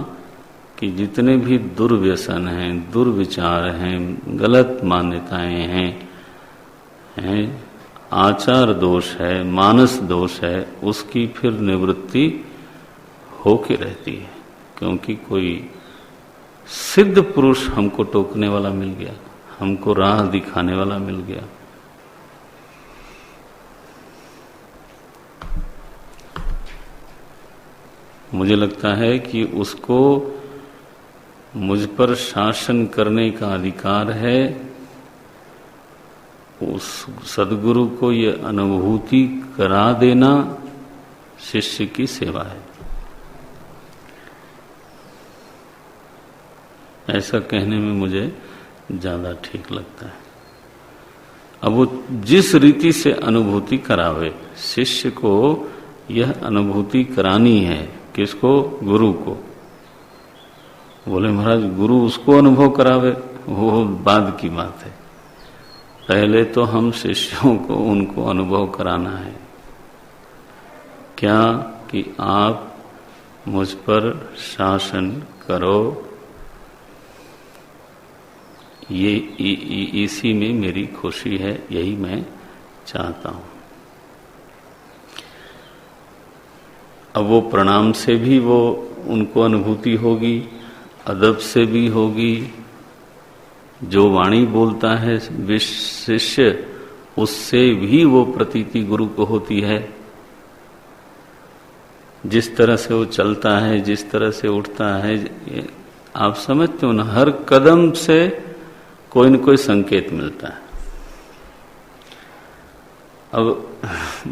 कि जितने भी दुर्व्यसन हैं, दुर्विचार हैं, गलत मान्यताएं हैं, आचार दोष है, मानस दोष है, उसकी फिर निवृत्ति होके रहती है। क्योंकि कोई सिद्ध पुरुष हमको टोकने वाला मिल गया, हमको राह दिखाने वाला मिल गया। मुझे लगता है कि उसको मुझ पर शासन करने का अधिकार है। उस सद्गुरु को ये अनुभूति करा देना शिष्य की सेवा है। ऐसा कहने में मुझे ज्यादा ठीक लगता है। अब वो जिस रीति से अनुभूति करावे, शिष्य को यह अनुभूति करानी है। किसको? गुरु को। बोले महाराज गुरु उसको अनुभव करावे, वो बाद की बात है। पहले तो हम शिष्यों को उनको अनुभव कराना है। क्या? कि आप मुझ पर शासन करो, ये इसी में मेरी खुशी है, यही मैं चाहता हूं। अब वो प्रणाम से भी वो उनको अनुभूति होगी, अदब से भी होगी। जो वाणी बोलता है शिष्य, उससे भी वो प्रतीति गुरु को होती है। जिस तरह से वो चलता है, जिस तरह से उठता है, आप समझते हो ना, हर कदम से कोई न कोई संकेत मिलता है। अब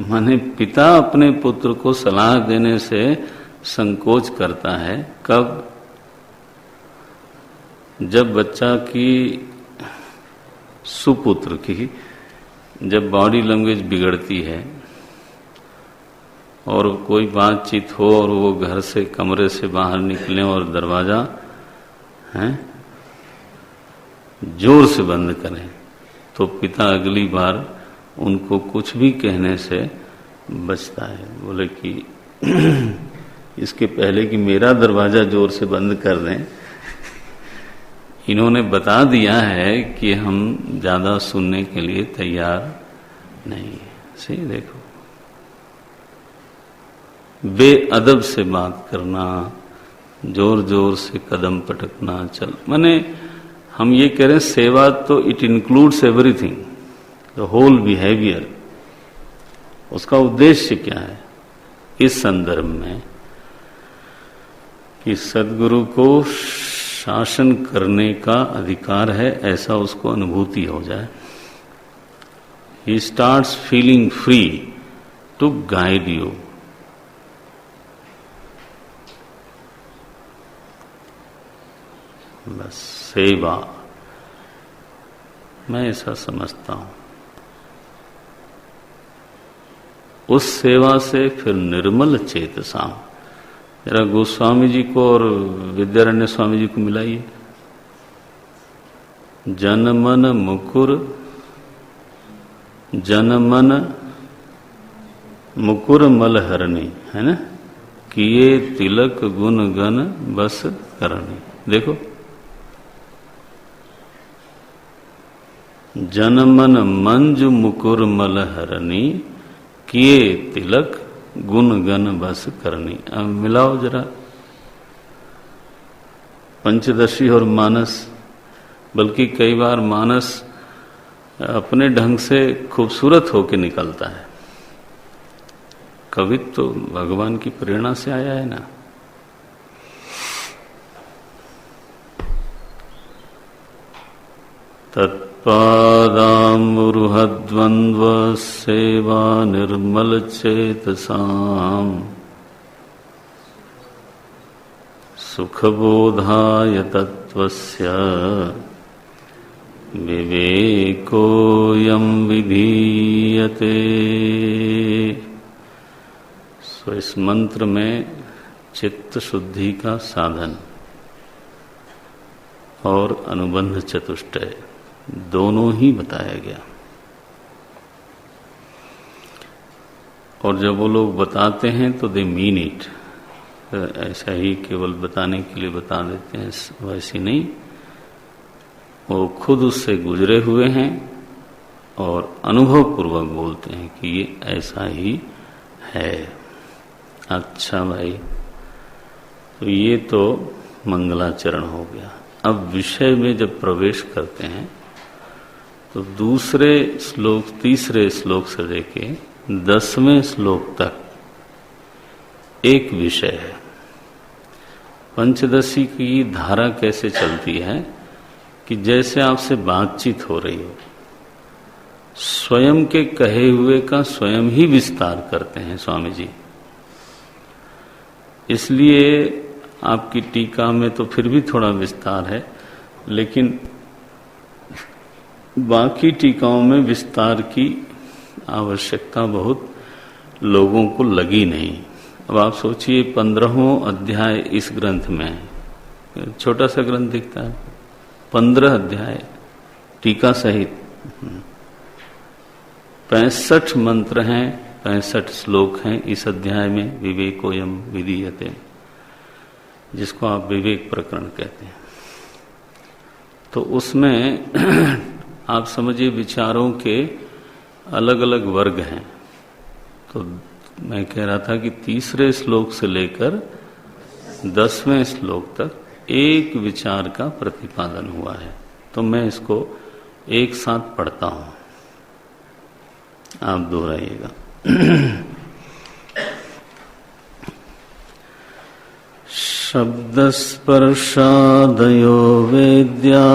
माने पिता अपने पुत्र को सलाह देने से संकोच करता है। कब? जब बच्चा की, सुपुत्र की जब बॉडी लैंग्वेज बिगड़ती है और कोई बातचीत हो और वो घर से, कमरे से बाहर निकले और दरवाजा जोर से बंद करें, तो पिता अगली बार उनको कुछ भी कहने से बचता है। बोले कि इसके पहले कि मेरा दरवाजा जोर से बंद कर दें, इन्होंने बता दिया है कि हम ज्यादा सुनने के लिए तैयार नहीं है। सही देखो, बेअदब से बात करना, जोर जोर से कदम पटकना, चल, माने हम ये कह रहे हैं सेवा तो it includes everything, the whole behaviour. उसका उद्देश्य क्या है? इस संदर्भ में कि सद्गुरु को शासन करने का अधिकार है, ऐसा उसको अनुभूति हो जाए। He starts feeling free to guide you. बस सेवा, मैं ऐसा समझता हूं। उस सेवा से फिर निर्मल चेतसा, जरा गोस्वामी जी को और विद्यारण्य स्वामी जी को मिलाइए। जनमन मुकुर मलहरणी, है ना, किए तिलक गुण गण बस करणी। देखो, जनमन मंजु मुकुर मलहरणी, किए तिलक गुण गण बस करणी। अब मिलाओ जरा पंचदशी और मानस। बल्कि कई बार मानस अपने ढंग से खूबसूरत होके निकलता है। कवित्व तो भगवान की प्रेरणा से आया है ना। तत्पादाम्बुरुहद्वन्द्व सेवा निर्मल चेतसाम् सुखबोधाय तत्त्वस्य विवेकोऽयं विधीयते। सो इस मंत्र में चित्त शुद्धि का साधन और अनुबंध चतुष्टय दोनों ही बताया गया। और जब वो लोग बताते हैं तो दे मीन इट, ऐसा ही केवल बताने के लिए बता देते हैं, वैसे नहीं। वो खुद उससे गुजरे हुए हैं और अनुभव पूर्वक बोलते हैं कि ये ऐसा ही है। अच्छा भाई, तो ये तो मंगलाचरण हो गया। अब विषय में जब प्रवेश करते हैं तो दूसरे श्लोक, तीसरे श्लोक से लेके 10वें श्लोक तक एक विषय है। पंचदशी की धारा कैसे चलती है कि जैसे आपसे बातचीत हो रही हो, स्वयं के कहे हुए का स्वयं ही विस्तार करते हैं स्वामी जी। इसलिए आपकी टीका में तो फिर भी थोड़ा विस्तार है, लेकिन बाकी टीकाओं में विस्तार की आवश्यकता बहुत लोगों को लगी नहीं। अब आप सोचिए 15वां अध्याय इस ग्रंथ में है, छोटा सा ग्रंथ दिखता है, 15 अध्याय टीका सहित, 65 मंत्र हैं, 65 श्लोक हैं इस अध्याय में। विवेकोयम विधीयते, जिसको आप विवेक प्रकरण कहते हैं। तो उसमें आप समझिए विचारों के अलग अलग वर्ग हैं। तो मैं कह रहा था कि तीसरे श्लोक से लेकर 10वें श्लोक तक एक विचार का प्रतिपादन हुआ है। तो मैं इसको एक साथ पढ़ता हूं, आप दोहराइएगा। शब्दस्पर्शादयो वेद्या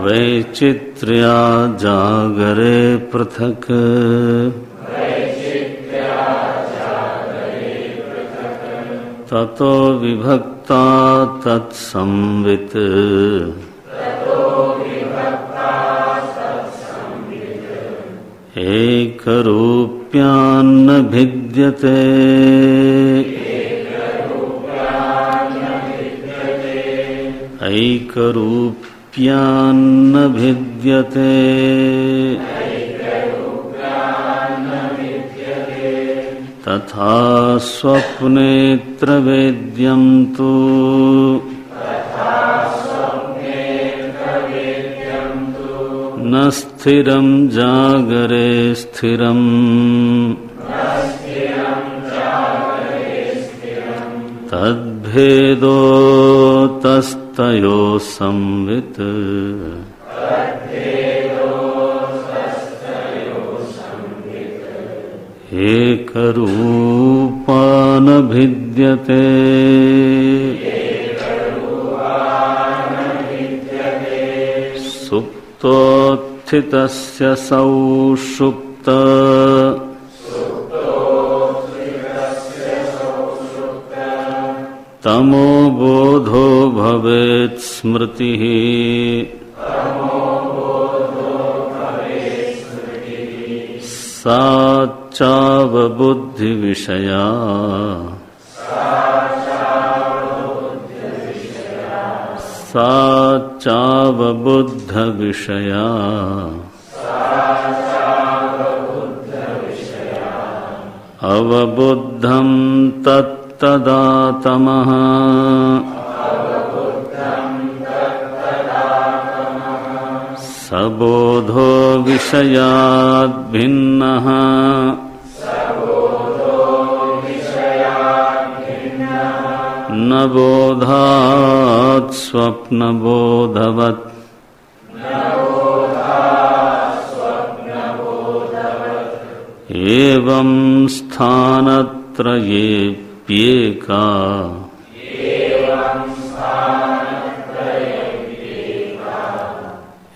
वैचित्र्या जागरे पृथक् ततो विभक्ता तत्संवित् एकरूप्यान्न भिद्यते ऐकरूप्यान्न भिद्यते तथा स्वप्नेत्र वेद्यं तु न स्थिरं जागरे स्थिरम् तद्भेदो तस्तयोः संवित् एकरूपा न भिद्यते सुप्तोत्थितस्य सौषुप्त तमो बोधो भवेत् स्मृतिः सा चावबुद्धि विषया सा चावबुद्ध विषया अवबुद्धं तत्तदा तमः सबोधो विषयाद् भिन्नः न बोधात् स्वप्नबोधवत् एवं स्थानत्रयेऽप्येका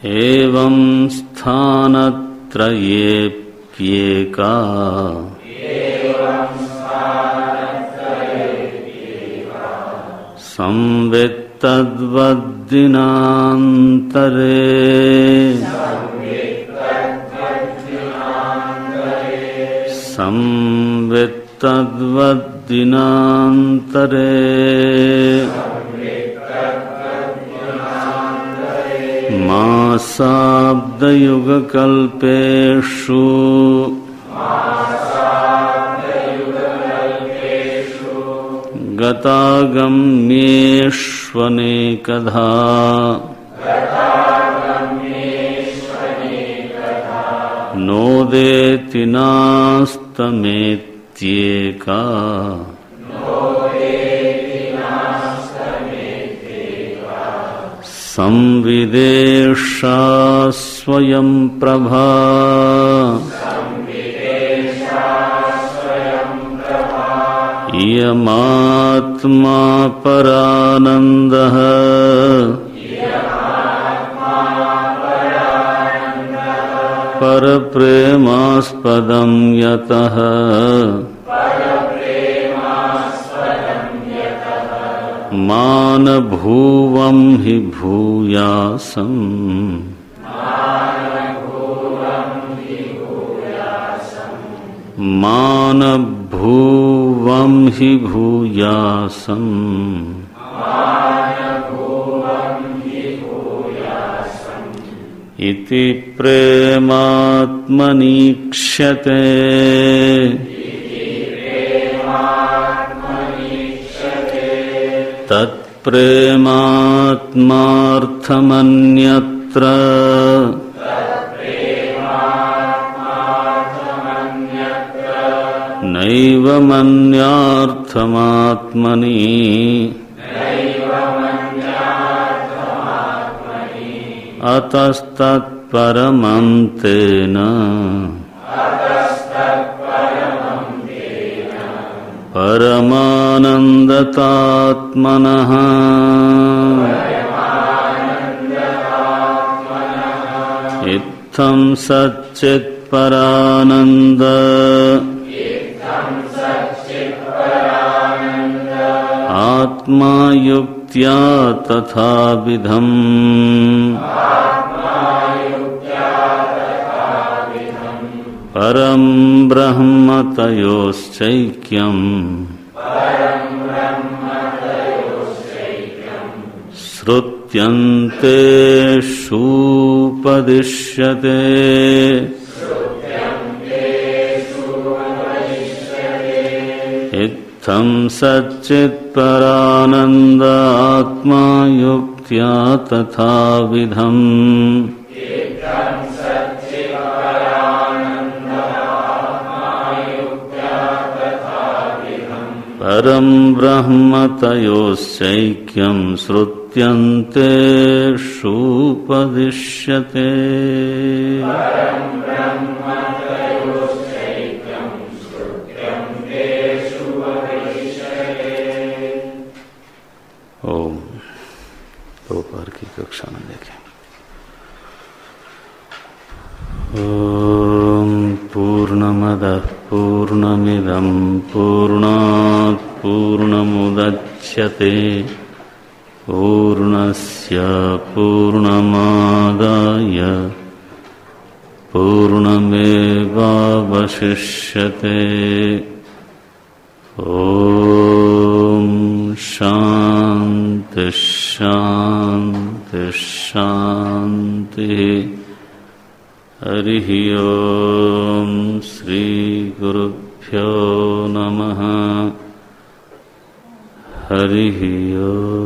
एवं स्थानत्रयेऽप्येका संवित्तद्वद्दिनान्तरे संवित्तद्वद्दिनान्तरे मासाब्दयुगकल्पेषु गतागम्येष्वनेकधा नोदेति नास्तमेत्येका संविदेशा स्वयं प्रभा इयमात्मा परानन्दः परप्रेमास्पदं यतः मानभुवं हि भूयासम् मानभुवं हि भूयासम् इति प्रेमात्मनीक्ष्यते तत्प्रेमात्मार्थमन्यत्र नैव मन्यार्थमात्मनि अतस्तत्परमं तेन परमानन्दतात्मनः इत्थं सच्चित्परानन्द आत्मा युक्त्या तथाविधम् परं ब्रह्म तयोश्चैक्यम् श्रुत्यन्तेषुपदिश्यते इत्थं सच्चित्परानन्द आत्मा युक्त्या तथाविधम् परं ब्रह्म तयोश्चैक्यं श्रुत्यन्तेषुपदिश्यते की कक्षा में देखें। ओम पूर्णमदः पूर्णमिदं पूर्णात् पूर्णमुदच्यते पूर्णस्य पूर्णमादाय पूर्णमेवावशिष्यते। ओम शांति शांति शांति। हरिः ओम श्री गुरुभ्यो नमः। हरिः ओम।